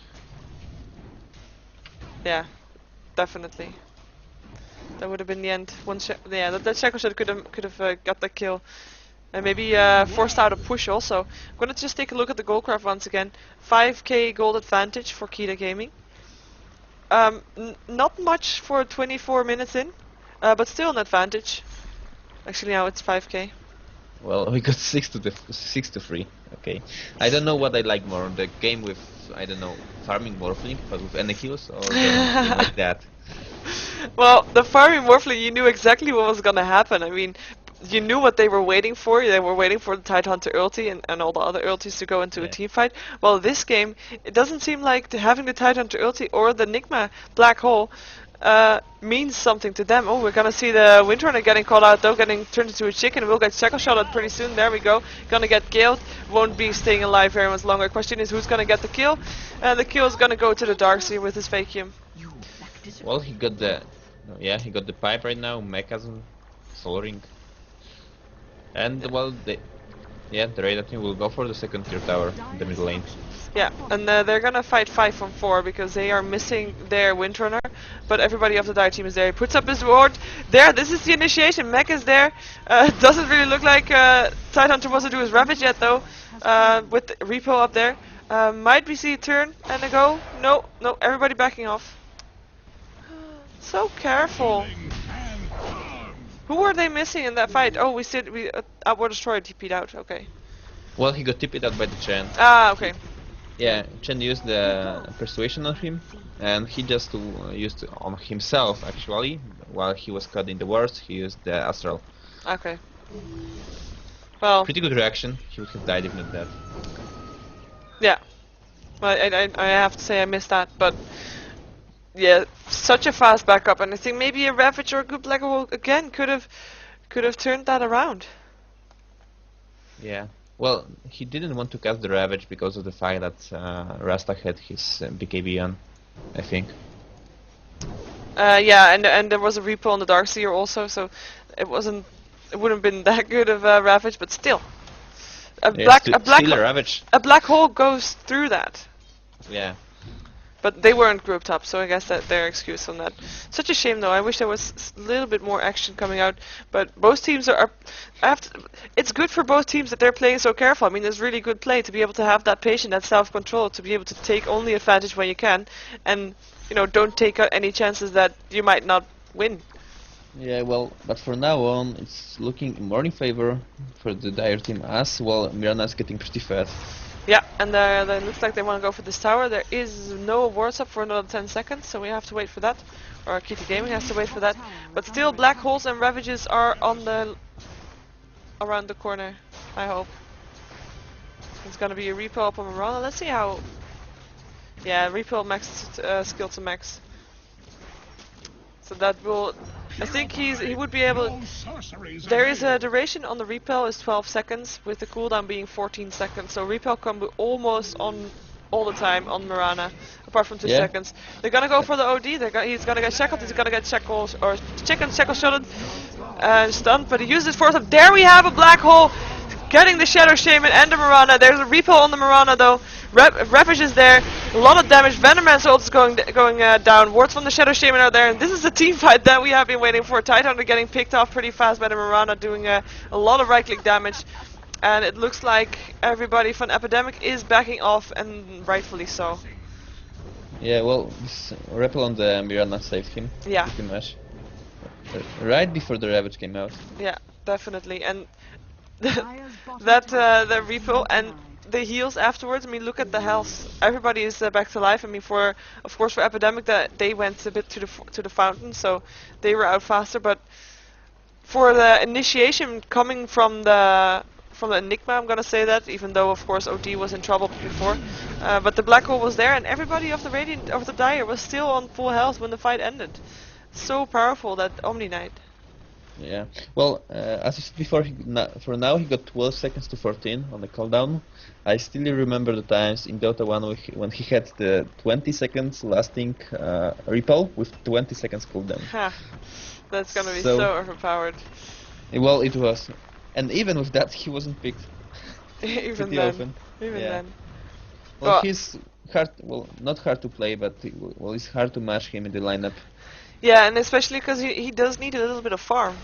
Yeah, definitely. That would have been the end. That Shackle Shot could have got the kill. And maybe forced out a push also. I'm gonna just take a look at the Goldcraft once again. 5k gold advantage for Keita Gaming. Not much for 24 minutes in, but still an advantage. Actually, now it's 5k. Well, we got 6-3. Okay, I don't know what I like more: the game with, I don't know, farming Morphling, but with any kills, or the game like that. Well, the farming Morphling, you knew exactly what was gonna happen. I mean, you knew what they were waiting for. They were waiting for the Tidehunter ulti and all the other ultis to go into a team fight. Well, this game, it doesn't seem like having the Tidehunter ulti or the Nigma black hole means something to them. Oh, we're gonna see the Windrunner getting called out though, getting turned into a chicken. We'll get shackle shot pretty soon. There we go. Gonna get killed. Won't be staying alive very much longer. Question is who's gonna get the kill? And the kill is gonna go to the Darkseer with his vacuum. Well, he got the, he got the pipe right now. Mechanism, Soul Ring, and well, the Radar team will go for the second tier tower in the middle lane. Yeah, and they're gonna fight 5 on 4 because they are missing their Windrunner, but everybody of the Dire team is there. He puts up his ward. There, this is the initiation. Mech is there. Doesn't really look like Tidehunter wants to do his Ravage yet though, with the Repo up there. Might we see a turn and a go? No, everybody backing off. So careful. Who were they missing in that fight? Oh, our Destroyer TP'd out, okay. Well, he got tipped out by the Chen. Ah, okay. Yeah, Chen used the persuasion on him, and he just used it on himself actually. While he was caught in the wards, he used the Astral. Okay. Well, pretty good reaction. He would have died if not that. Yeah. Well, I have to say I missed that, but yeah, such a fast backup, and I think maybe a Ravage or a good Black Hole again could have turned that around. Yeah. Well, he didn't want to cast the Ravage because of the fact that Rasta had his BKB on, I think. Yeah, and there was a repo on the Darkseer also, so it wouldn't have been that good of a Ravage, but still, a black hole goes through that. Yeah. But they weren't grouped up, so I guess that their excuse on that. Such a shame, though. I wish there was a little bit more action coming out. But both teams it's good for both teams that they're playing so careful. I mean, it's really good play to be able to have that patience, that self-control, to be able to take only advantage when you can, and don't take any chances that you might not win. Yeah, well, but for now on, it's looking more in favor for the Dire team as well. Mirana's getting pretty fast. Yeah, and it looks like they want to go for this tower. There is no wards up for another 10 seconds, so we have to wait for that. Or Keita Gaming has to wait for that. But still, black holes and ravages are around the corner, I hope. It's gonna be a repo up on Marana. Let's see how... Yeah, repo max skill to max. So that will... I think he would be able... There is a duration on the repel is 12 seconds, with the cooldown being 14 seconds. So repel can be almost on all the time on Marana, apart from 2 seconds. They're gonna go for the OD. He's gonna get shackled. He's gonna get shackles or shackle shotted and stunned. But he uses his force up. There we have a black hole, getting the Shadow Shaman and the Marana. There's a repel on the Marana though. Ravage is there, a lot of damage. Venomman's ult is going down. Wards from the Shadow Shaman are there, and this is the team fight that we have been waiting for. Tidehunter getting picked off pretty fast by the Marana, doing a lot of right-click damage. And it looks like everybody from Epidemic is backing off, and rightfully so. Yeah, well, this repel on the Mirana saved him. Yeah. Pretty much. Right before the Ravage came out. Yeah, definitely. And the repel and the heals afterwards. I mean, look at the health. Everybody is back to life. I mean, of course for Epidemic that they went a bit to the fountain, so they were out faster. But for the initiation coming from the Enigma, I'm gonna say that, even though of course OD was in trouble before, but the black hole was there, and everybody of the Dire was still on full health when the fight ended. So powerful, that Omni Knight. Yeah, well, as I said before, for now he got 12 seconds to 14 on the cooldown. I still remember the times in Dota 1 when he had the 20 seconds lasting repel with 20 seconds cooldown. Ha, that's gonna be so overpowered. Well, it was, and even with that he wasn't picked. Even then. Then. Well, he's hard. Well, not hard to play, but it's hard to match him in the lineup. Yeah, and especially because he does need a little bit of farm.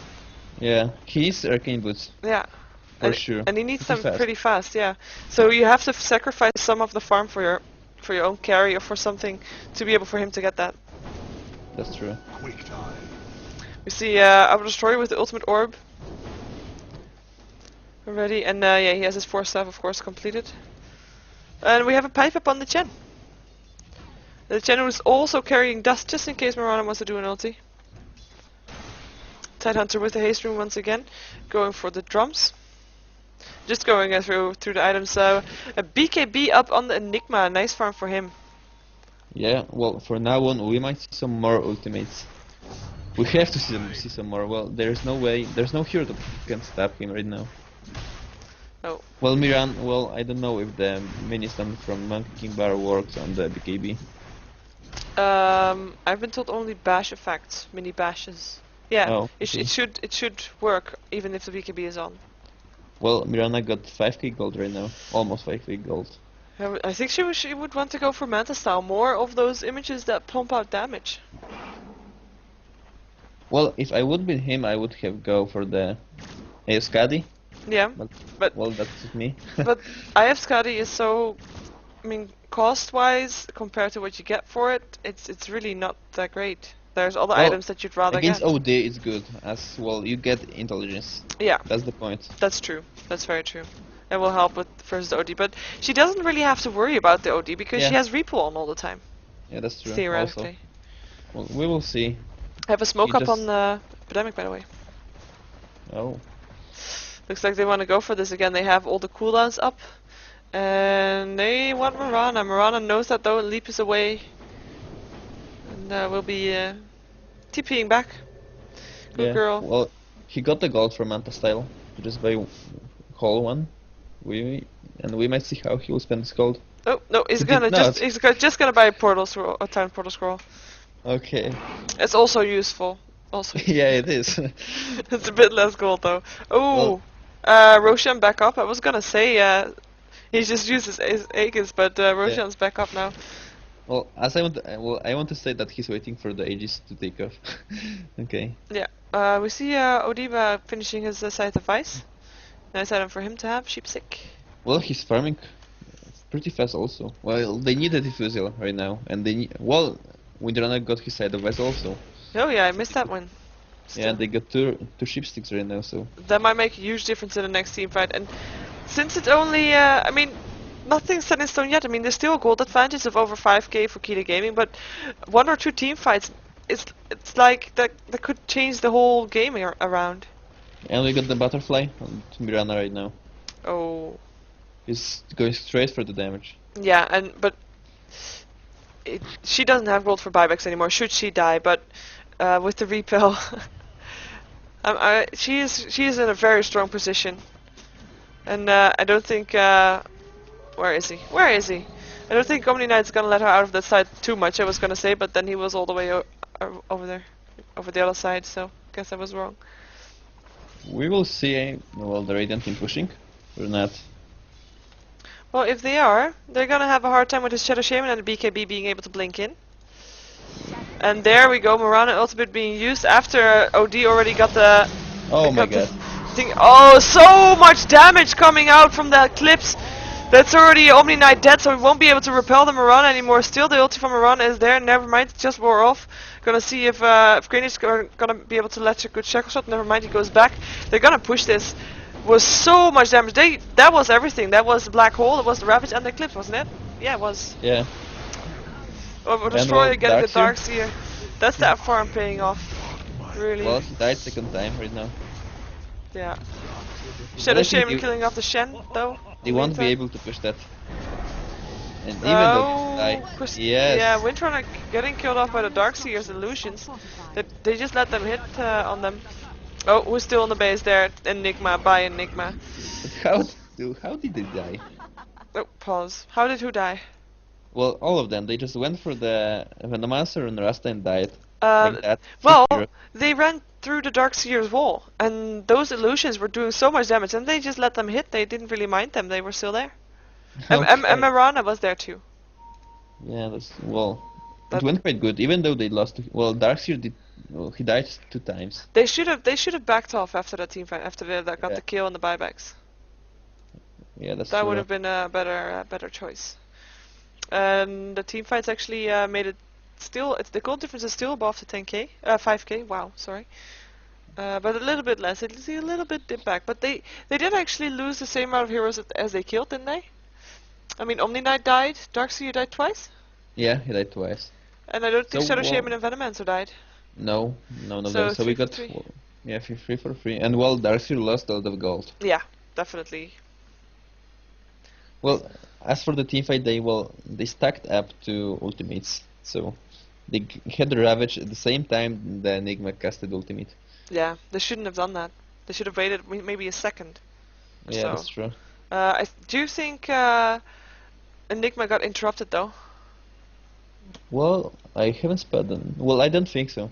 Yeah, he needs Arcane Boots. Yeah. For sure. And he needs them pretty fast, yeah. So you have to sacrifice some of the farm for your own carry or for something to be able for him to get that. That's true. We see our Destroyer with the ultimate orb. already. And yeah, he has his 4 staff, of course, completed. And we have a pipe up on the Chen. The Chen is also carrying dust, just in case Mirana wants to do an ulti. Tidehunter with the haste room once again, going for the drums. Just going through the items. A BKB up on the Enigma, nice farm for him. Yeah, well, for now on, we might see some more ultimates. We have to see some more. Well, there's no way, there's no hero that can stop him right now. Oh. Well, Miran, well, I don't know if the mini stun from Monkey King Bar works on the BKB. I've been told only bash effects, mini bashes. Yeah, Oh, it should work even if the BKB is on. Well, Mirana got 5k gold right now, almost 5k gold. I think she would want to go for Manta style, more of those images that pump out damage. Well, if I would be him, I would have go for the Skadi. Yeah, but well, that's me. but IF Skadi is so, I mean, cost-wise compared to what you get for it, it's really not that great. There's other items that you'd rather against get. OD it's good, as well you get intelligence. Yeah. That's the point. That's true. That's very true. It will help with versus OD, but she doesn't really have to worry about the OD because she has repo on all the time. Yeah, that's true. Theoretically. Also. Well, we will see. I have a smoke up on the Epidemic, by the way. Oh. Looks like they want to go for this again. They have all the cooldowns up. And they want Mirana. Mirana knows that though, and Leap is away. And will be TPing back. Good girl. Well, he got the gold from Manta style just by Hall 1. We might see how he will spend his gold. Oh no, he's just gonna buy a portal scroll, a time portal scroll. Okay. It's also useful. Also. Yeah, it is. It's a bit less gold though. Oh, Roshan back up. I was gonna say he just uses Aegis, but Roshan's back up now. Well, as I want to say that he's waiting for the Aegis to take off. Okay. Yeah. We see Odiba finishing his Scythe of Ice. Nice item for him to have. Sheepsick. Well, he's farming pretty fast also. Well, they need a diffusal right now, and they need. Well, Windrunner got his Scythe of Ice also. Oh yeah, I missed that one. Still. Yeah, they got two sheepsticks right now, so that might make a huge difference in the next team fight. And since it's only, I mean, nothing's set in stone yet. I mean, there's still a gold advantage of over 5k for Keita Gaming, but 1 or 2 team fights, it's like that could change the whole game around. And we got the butterfly on Mirana right now. Oh. He's going straight for the damage. Yeah, but she doesn't have gold for buybacks anymore. Should she die? But with the repel, she is in a very strong position, and I don't think where is he? Where is he? I don't think Omni Knight's gonna let her out of that side too much. I was gonna say, but then he was all the way over there, over the other side. So guess I was wrong. We will see. Well, the Radiant team pushing or not. Well, if they are, they're gonna have a hard time with his Shadow Shaman and the BKB being able to blink in. And there we go, Mirana ultimate being used after OD already got the... Oh my god. Thing. Oh, so much damage coming out from the clips. That's already Omni Knight dead, so we won't be able to repel the Mirana anymore. Still, the ulti from Mirana is there. Never mind, it just wore off. Gonna see if Greenwich are gonna be able to let a good shackle shot. Never mind, he goes back. They're gonna push this. Was so much damage. That was everything. That was the black hole. It was the Ravage and the Eclipse, wasn't it? Yeah, it was. Yeah. Or Destroyer getting the Darkseer. That's that farm paying off. Really. Well, he died second time right now. Yeah. Shadow Shaman killing off the Shen though. They won't be able to push that. And even though they die. Yes. Yeah, Windrunner getting killed off by the Darkseer's illusions. They just let them hit on them. Oh, who's still on the base there? Enigma, by Enigma. But how did they die? Oh, pause. How did who die? Well, all of them. They just went for the Venomancer and Rasta and died. Well, they ran through the Darkseer's wall, and those illusions were doing so much damage, and they just let them hit. They didn't really mind them. They were still there. Okay. And Mirana was there too. Yeah, it went quite good, even though they lost. Well, Darkseer did. Well, he died 2 times. They should have backed off after that team fight, after they got the kill and the buybacks. Yeah, that's that true. would have been a better choice. And the team fights actually made it still. The goal difference is still above the 10k, 5k. Wow, sorry. But a little bit less. You see a little bit dip back. But they did actually lose the same amount of heroes as they killed, didn't they? I mean, Omni Knight died. Darkseer died twice. Yeah, he died twice. And I don't think So, Shadow well, Shaman and Venomancer died. No, none of So them. So we 3 for got 3. well, yeah, 3 for 3. And well, Darkseer lost a lot of gold. Yeah, definitely. Well, as for the teamfight, they stacked up 2 ultimates. So they had the Ravage at the same time the Enigma casted ultimate. Yeah, they shouldn't have done that. They should have waited maybe a second. Yeah, So. that's true. I do think Enigma got interrupted though. Well, I haven't spotted them. Well, I don't think so.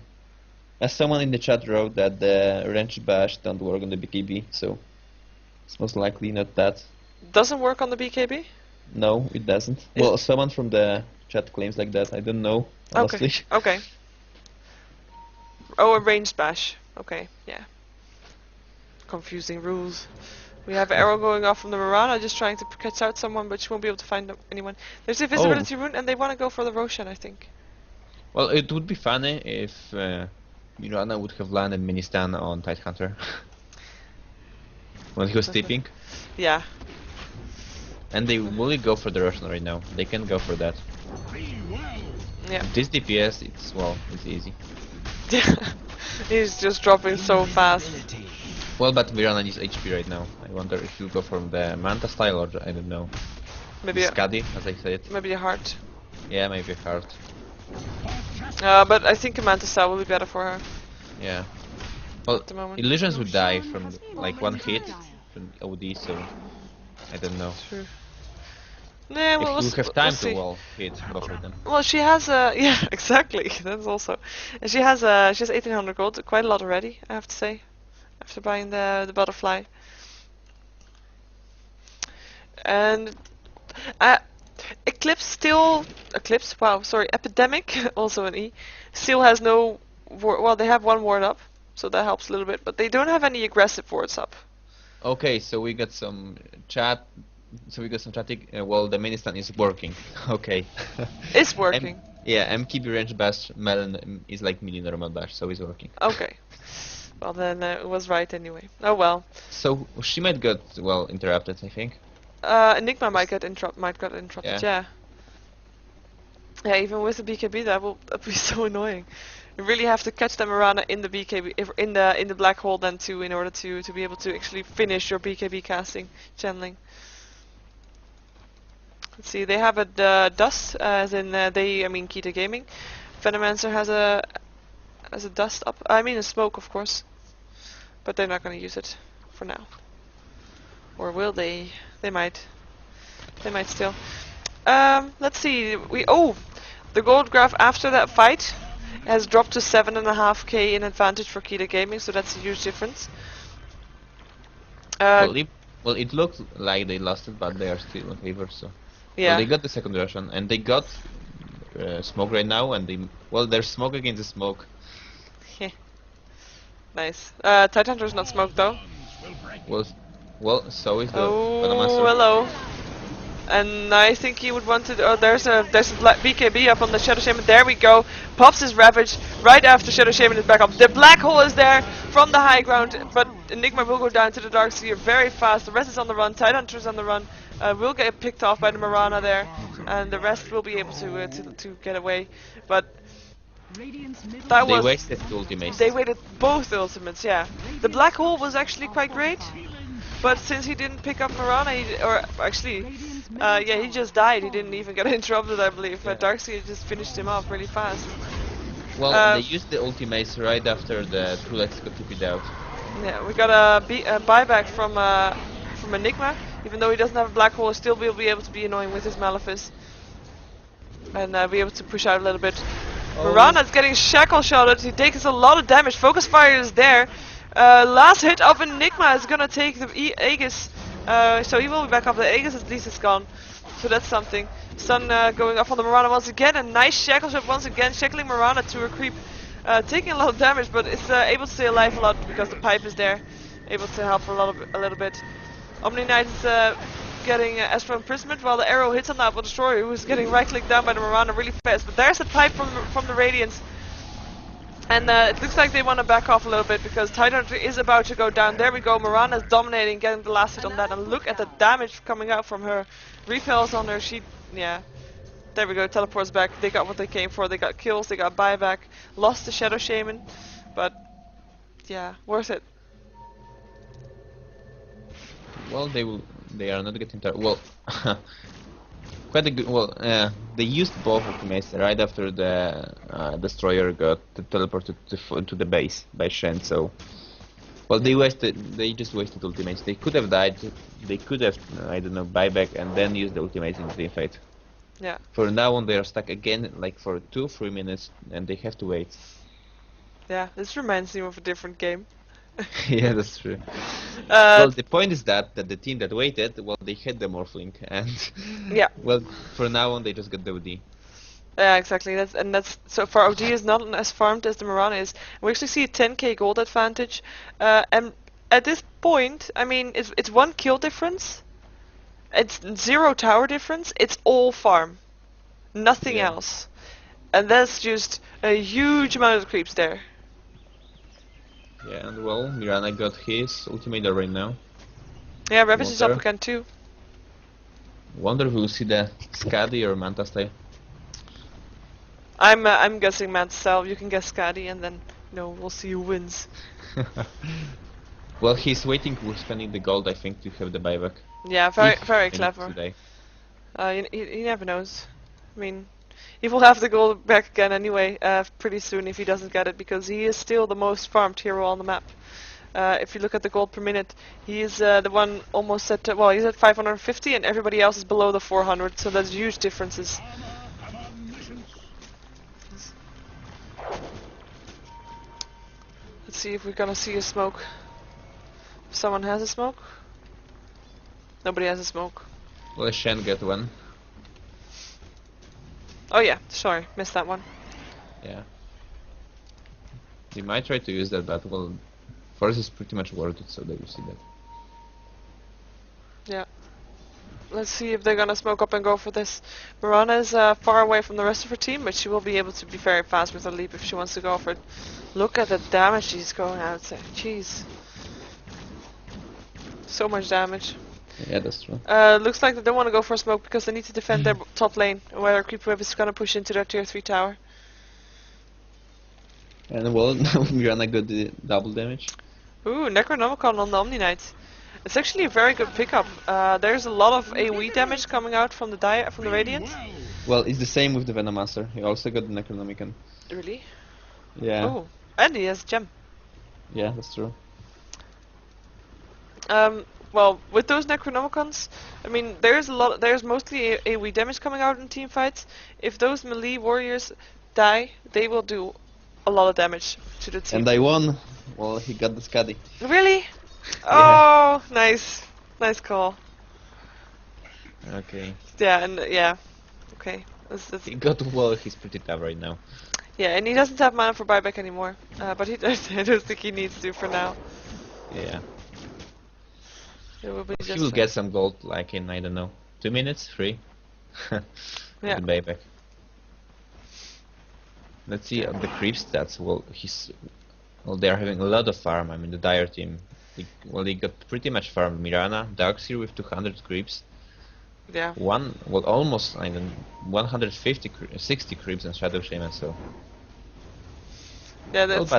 As someone in the chat wrote that the wrench bash don't work on the BKB, so it's most likely not that. Doesn't work on the BKB? No, it doesn't. Well, someone from the chat claims like that. I don't know, honestly. Okay. Okay. Oh, a ranged bash. Okay, yeah. Confusing rules. We have arrow going off from the Mirana, just trying to catch out someone, but she won't be able to find anyone. There's a visibility rune, and they want to go for the Roshan, I think. Well, it would be funny if Mirana would have landed mini-stun on Tidehunter when he was tipping. Yeah. And they will go for the Roshan right now. They can go for that. Yeah. This DPS, it's easy. He's just dropping so fast. Well, but Mirana needs HP right now. I wonder if he'll go from the Manta style or I don't know. Maybe Skadi, as I said. maybe a heart. Yeah, maybe a heart. But I think a Manta style will be better for her Yeah. Well, at the moment. illusions would die from like one hit from OD, so I don't know. True. Yeah, well, If you have time see. to hit both of them. Well, she has yeah, exactly. That's also. And she has 1800 gold, quite a lot already, I have to say, after buying the butterfly. And Eclipse. Wow, sorry, Epidemic, also an E, still has no. Well, they have one ward up, so that helps a little bit, but they don't have any aggressive wards up. Okay, so we got some chat. So we got some chatting. Well, the mini-stun is working. Okay. It's working. Yeah, MKB range bash Melon is like mini normal bash, so it's working. Okay. Well, then it was right anyway. Oh well. So she might get interrupted, I think. Enigma might get interrupted. Yeah. Yeah, even with the BKB, that'd be so annoying. You really have to catch the Mirana in the BKB, in the black hole, then too, in order to be able to actually finish your BKB casting channeling. Let's see, they have a dust, as in I mean Keita Gaming. Venomancer has a dust up. I mean a smoke, of course, but they're not going to use it for now. Or will they? They might. They might still. Let's see. The gold graph after that fight has dropped to 7.5k in advantage for Keita Gaming, so that's a huge difference. Well, it looks like they lost it, but they are still in favor. So yeah, well, they got the second Russian, and they got smoke right now, and there's smoke against the smoke. Nice. Tidehunter's not smoked though. Well, so is the Oh, hello. And I think he would want to. Oh, there's a black BKB up on the Shadow Shaman. There we go. Pops his Ravage right after Shadow Shaman is back up. The black hole is there from the high ground, but Enigma will go down to the Darkseer very fast. The rest is on the run. Tidehunter's on the run. Will get picked off by the Mirana there, and the rest will be able to get away. But that they wasted the ultimates. They waited both ultimates. Yeah, the black hole was actually quite great. But since he didn't pick up Mirana, he just died. He didn't even get interrupted, I believe. But Darkseer just finished him off really fast. Well, they used the ultimates right after the True Lex got TP'd out. Yeah, we got a buyback from Enigma. Even though he doesn't have a black hole, still will be able to be annoying with his Malefice. And be able to push out a little bit. Mirana's getting shackle shotted. He takes a lot of damage. Focus fire is there. Last hit of Enigma is gonna take the Aegis, so he will be back up. The Aegis at least is gone, so that's something. Sun going up on the Mirana once again, a nice shackle shot once again, shackling Mirana to a creep, taking a lot of damage, but it's able to stay alive a lot because the pipe is there, able to help a little bit. Omni Knight is getting Astral Imprisonment while the arrow hits on the Apple Destroyer, who's getting right-clicked down by the Mirana really fast. But there's the pipe from the Radiance. And it looks like they want to back off a little bit because Titan is about to go down. There we go. Mirana's dominating, getting the last hit on that. And look at the damage coming out from her. Repels on her. Yeah. There we go. Teleports back. They got what they came for. They got kills. They got buyback. Lost the Shadow Shaman. But, yeah, worth it. Well, they are not getting tired. Well, quite a good. Well, they used both ultimates right after the destroyer got teleported to the base by Shen. So, well, they just wasted ultimates. They could have died. They could have, I don't know, buyback and then use the ultimates in the team fight. Yeah. For now on, they are stuck again, like for 2-3 minutes, and they have to wait. Yeah, this reminds me of a different game. Yeah, that's true. Well, the point is that the team that waited, well, they had the Morphling, and yeah. Well, for now on, they just got the OD. Yeah, exactly. That's so far. OD is not as farmed as the Mirana is. We actually see a 10k gold advantage, and at this point, I mean, it's 1 kill difference. It's 0 tower difference. It's all farm, nothing else, and that's just a huge amount of creeps there. Yeah, and well, Mirana got his ultimate right now. Yeah, Ravage is up again too. Wonder who will see the Skadi or Manta style. I'm guessing Manta style. You can guess Skadi, and then we'll see who wins. Well, he's waiting with spending the gold, I think, to have the buyback. Yeah, very clever. You never knows. I mean, he will have the gold back again anyway, pretty soon if he doesn't get it, because he is still the most farmed hero on the map. If you look at the gold per minute, he is the one almost at, well, he's at 550 and everybody else is below the 400, so that's huge differences. Let's see if we're gonna see a smoke. If someone has a smoke? Nobody has a smoke. Well, Shen get one. Oh yeah, sorry, missed that one. Yeah. They might try to use that, but well, Force is pretty much worth it, so they will see that. Yeah. Let's see if they're gonna smoke up and go for this. Mirana is far away from the rest of her team, but she will be able to be very fast with her leap if she wants to go for it. Look at the damage she's going out there. Jeez. So much damage. Yeah, that's true. Looks like they don't want to go for a smoke because they need to defend their top lane, where their creep wave is gonna push into their tier 3 tower. And well, now Mirana got the double damage. Ooh, Necronomicon on the Omni Knight. It's actually a very good pickup. There's a lot of AoE damage coming out from the Radiant. Well, it's the same with the Venomancer. He also got the Necronomicon. Really? Yeah. Oh, and he has gem. Yeah, that's true. Well, with those Necronomicons, I mean, there's mostly AoE damage coming out in team fights. If those melee warriors die, they will do a lot of damage to the team. And I won. Well, he got the Skadi. Really? Oh, nice call. Okay. Yeah, and yeah, okay. He got well. He's pretty tough right now. Yeah, and he doesn't have mana for buyback anymore. But I don't think he needs to for now. Yeah. It will be He will get some gold, like in, I don't know, 2 minutes, 3. Yeah. The buyback. Let's see the creep stats. Well, they are having a lot of farm. I mean, the Dire team. They got pretty much farmed. Mirana, Darkseer with 200 creeps. Yeah. Almost, I mean, 60 creeps and Shadow Shaman. So. Yeah, that's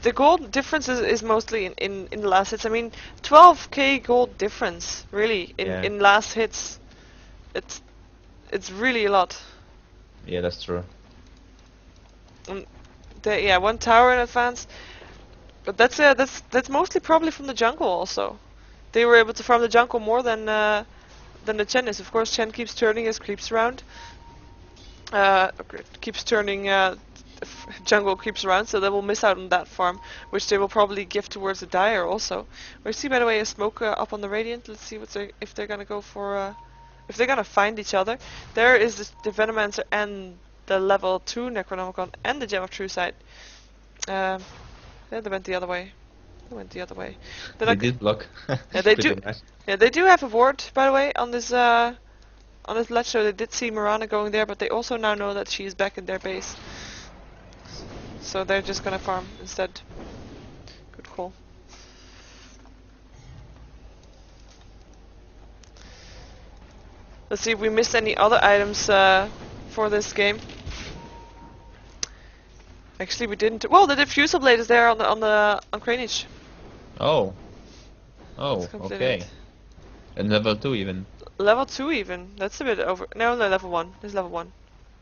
the gold difference is mostly in the last hits. I mean, 12k gold difference really in last hits. It's really a lot. Yeah, that's true. One tower in advance, but that's mostly probably from the jungle also. They were able to farm the jungle more than the Chen is. Of course, Chen keeps turning his creeps around. Keeps turning jungle creeps around, so they will miss out on that farm, which they will probably give towards the Dire also. We see, by the way, a smoke up on the Radiant. Let's see if they're gonna go for if they're gonna find each other. There is the Venomancer and the level 2 Necronomicon and the Gem of True Sight. Yeah, they went the other way. They did block. Yeah, they do. Nice. Yeah, they do have a ward, by the way, on this ledge. So they did see Mirana going there, but they also now know that she is back in their base. So they're just gonna farm instead. Good call. Let's see if we missed any other items for this game. Actually, we didn't. Well, the diffusal blade is there on Kranich. Oh. Oh, It's completed. okay. And level 2 even. Level 2 even. That's a bit over. No, level 1. There's level 1.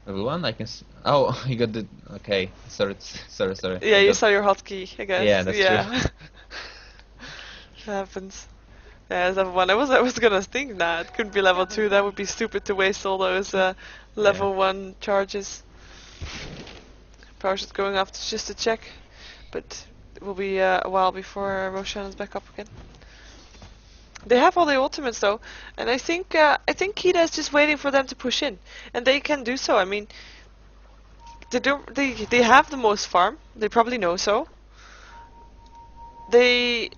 Level 1 I can oh, you got the... Okay, sorry. Yeah, I you got- saw your hotkey, I guess. Yeah, that's true. It happens. Yeah, it's level 1. I was gonna think that. It couldn't be level 2. That would be stupid to waste all those level 1 charges. Probably just going off just to check. But it will be a while before Roshan is back up again. They have all the ultimates though, and I think Keita is just waiting for them to push in, and they can do so. I mean, they have the most farm. They probably know so. They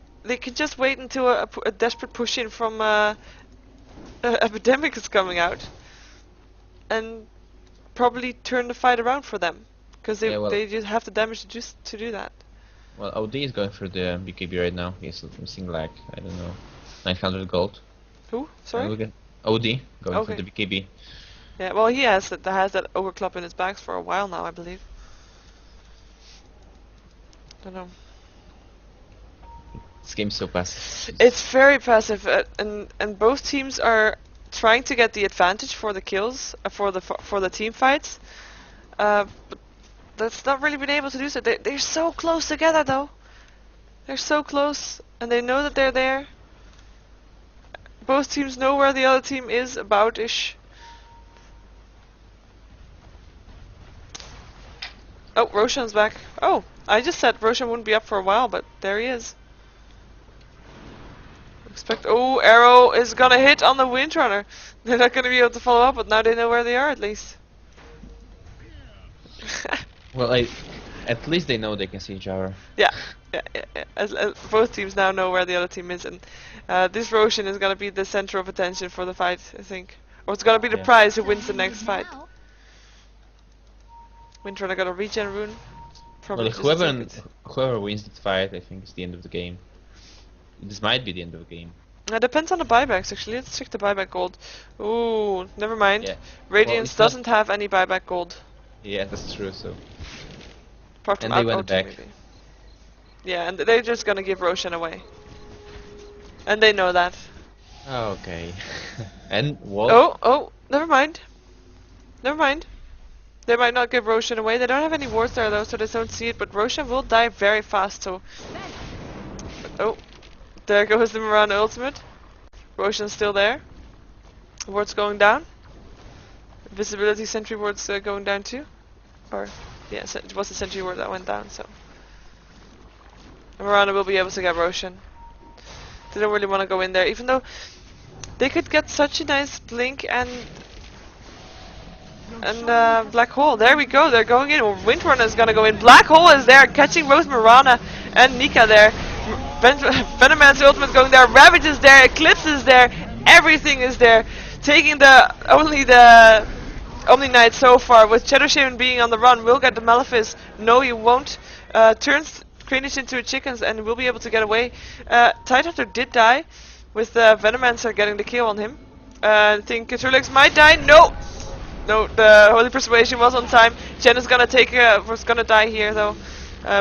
can just wait until a desperate push in from Epidemic is coming out, and probably turn the fight around for them, because they just have the damage to do that. Well, OD is going for the BKB right now. He's missing like, I don't know, 900 gold. Who? Sorry? Look at OD going Okay. for the BKB. Yeah, well, he has that overclop in his bags for a while now, I believe. Don't know. This game's so passive. It's very passive, and both teams are trying to get the advantage for the kills, for the team fights. But that's not really been able to do so. They're so close together, though. They're so close, and they know that they're there. Both teams know where the other team is, about-ish. Oh, Roshan's back. Oh, I just said Roshan wouldn't be up for a while, but there he is. Oh, arrow is gonna hit on the Windrunner. They're not gonna be able to follow up, but now they know where they are at least. Well, at least they know they can see each other. Yeah. As both teams now know where the other team is, and this Roshan is gonna be the center of attention for the fight, I think. Or it's gonna be the prize who wins the next fight. Windrunner got a regen rune. Probably Well, just whoever wins that fight, I think, is the end of the game. This might be the end of the game. It depends on the buybacks, actually. Let's check the buyback gold. Ooh, never mind. Yeah. Radiance Well, doesn't have any buyback gold. Yeah, that's true. So. Apart from And they went Outpost, back. maybe. Yeah, and they're just gonna give Roshan away. And they know that. Okay. And what? Oh, never mind. Never mind. They might not give Roshan away. They don't have any wards there though, so they don't see it, but Roshan will die very fast, so... Oh, there goes the Mirana ultimate. Roshan's still there. Ward's going down. Visibility sentry ward's going down too. Or, yeah, it was the sentry ward that went down, so... And Mirana will be able to get Roshan. They don't really want to go in there, even though they could get such a nice blink and Black Hole. There we go, they're going in. Windrunner is gonna go in. Black Hole is there, catching both Mirana and Nika there. Venoman's ultimate going there. Ravage is there, Eclipse is there, everything is there. Taking only the Omni Knight so far, with Shadow Shaman being on the run. Will get the Malefice. No, he won't. Turns Kranich into a chicken and will be able to get away. Tidehunter did die, with Venomancer getting the kill on him. I think Turlex might die. No, the Holy Persuasion was on time. Jen is gonna was gonna die here though,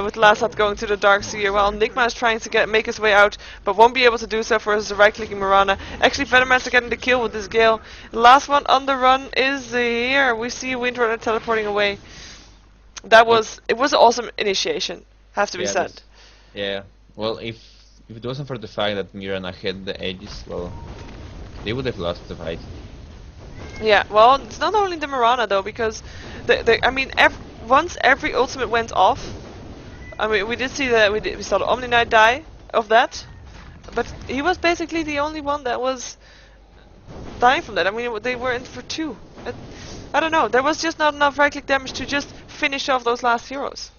with last shot going to the Dark Seer. While Nigma is trying to make his way out, but won't be able to do so for his right-clicking Mirana. Actually, Venomancer getting the kill with this Gale. The last one on the run is here. We see Windrunner teleporting away. It was an awesome initiation. Have to be said. Yeah. Well, if it wasn't for the fact that Mirana had the edges, well, they would have lost the fight. Yeah. Well, it's not only the Mirana though, because I mean, once every ultimate went off, I mean, we did see that we saw the Omni Knight die of that, but he was basically the only one that was dying from that. I mean, they were in for two. I don't know. There was just not enough right-click damage to just finish off those last heroes.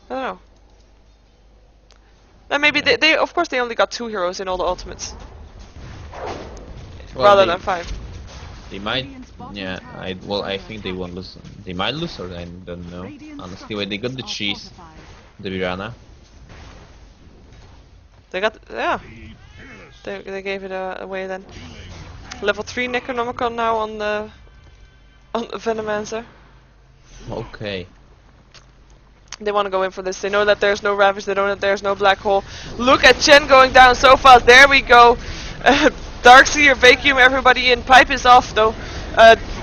I don't know. And maybe they of course they only got 2 heroes in all the ultimates. Well, rather than 5. They might, yeah. I think they won't lose. They might lose, or I don't know. Honestly, when they got the cheese, the Mirana. They got, yeah. They gave it away then. Level 3 Necronomicon now on the Venomancer. Okay. They want to go in for this. They know that there's no Ravage. They know that there's no Black Hole. Look at Chen going down so fast. There we go. Darkseer, Vacuum, everybody in. Pipe is off though.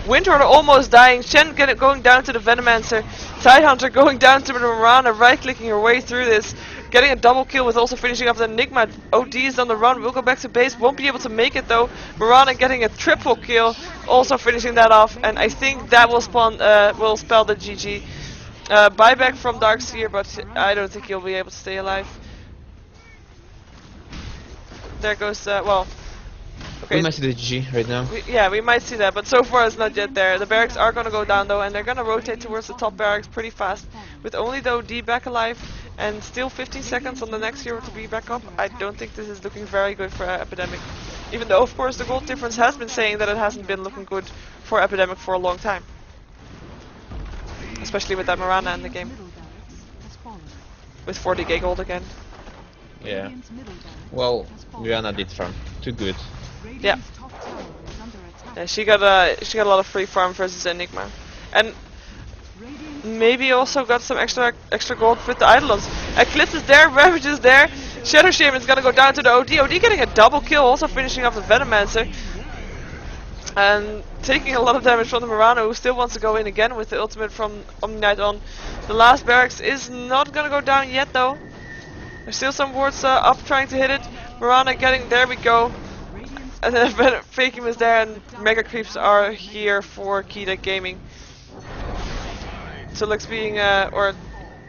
Windhorn almost dying. Chen going down to the Venomancer. Tidehunter going down to the Mirana, right-clicking her way through this. Getting a double kill with also finishing off the Enigma. OD is on the run. Will go back to base. Won't be able to make it though. Mirana getting a triple kill. Also finishing that off. And I think that will spell the GG. Buyback from Darkseer, but I don't think he'll be able to stay alive. There goes, well... Okay. We might see the GG right now. We might see that, but so far it's not yet there. The barracks are gonna go down though, and they're gonna rotate towards the top barracks pretty fast. With only the OD back alive, and still 15 seconds on the next hero to be back up, I don't think this is looking very good for Epidemic. Even though, of course, the gold difference has been saying that it hasn't been looking good for Epidemic for a long time. Especially with that Mirana in the game. With 40k gold again. Yeah. Well, Mirana did farm. Too good. Yeah. Yeah, she got a lot of free farm versus Enigma. And maybe also got some extra gold with the Eidolons. Eclipse is there, Ravage is there. Shadow Shaman's gonna go down to the OD. OD getting a double kill, also finishing off the Venomancer. And taking a lot of damage from the Mirana, who still wants to go in again with the ultimate from Omni-Knight on. The last barracks is not gonna go down yet though. There's still some wards up trying to hit it. Mirana getting, there we go. And then Vacuum is there and Mega Creeps are here for Keita Gaming. So Lux being,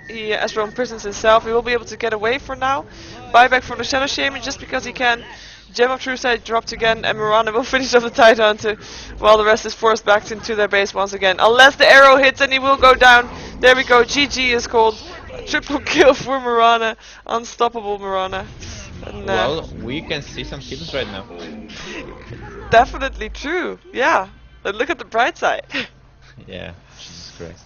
he has Rome prisons himself, he will be able to get away for now. Buyback from the Shadow Shaman just because he can. Gem of True Sight dropped again, and Mirana will finish off the Tidehunter while the rest is forced back into their base once again. Unless the arrow hits and he will go down. There we go, GG is called. Triple kill for Mirana. Unstoppable Mirana. And, well, we can see some kills right now. Definitely true, yeah. But look at the bright side. Yeah, Jesus Christ.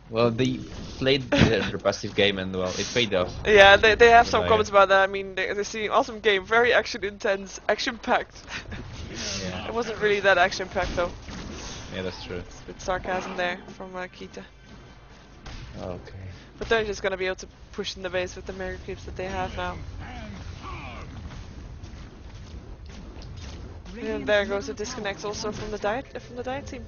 Well, they played their passive game and well, it paid off. Yeah, they have some comments about that. I mean, they're seeing awesome game, very action intense, action packed. Yeah. It wasn't really that action packed though. Yeah, that's true. It's a bit sarcasm there from Keita. Okay. But they're just gonna be able to push in the base with the Mega Creeps that they have now. And there goes the disconnect also from the diet team.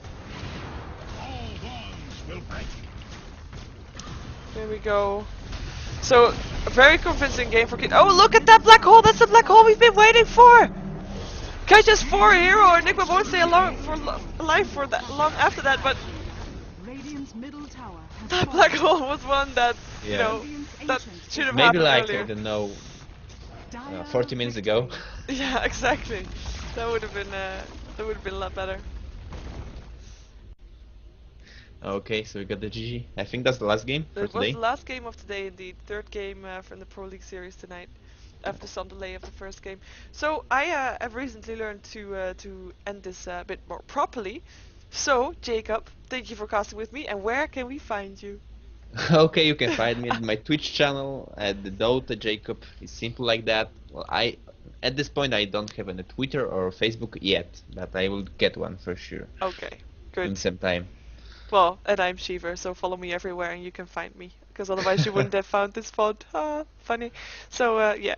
There we go. So a very convincing game for Keita. Oh, look at that black hole! That's the black hole we've been waiting for. Keita's for a hero. Enigma won't stay alive for that long after that, but that black hole was one that you know that should have maybe happened like earlier. I don't know, 40 minutes ago. Yeah, exactly. That would have been a lot better. Okay, so we got the GG. I think that's the last game for It was today. the last game of today indeed. Third game from the Pro League series tonight, after some delay of the first game. So I have recently learned to end this a bit more properly. So Jakub, thank you for casting with me. And where can we find you? Okay, you can find me at my Twitch channel at the Dota Jakub. It's simple like that. Well, at this point I don't have any Twitter or Facebook yet, but I will get one for sure. Okay, good. In some time. Well, and I'm Sheever, so follow me everywhere and you can find me. Because otherwise you wouldn't have found this font. Ah, funny. So, yeah.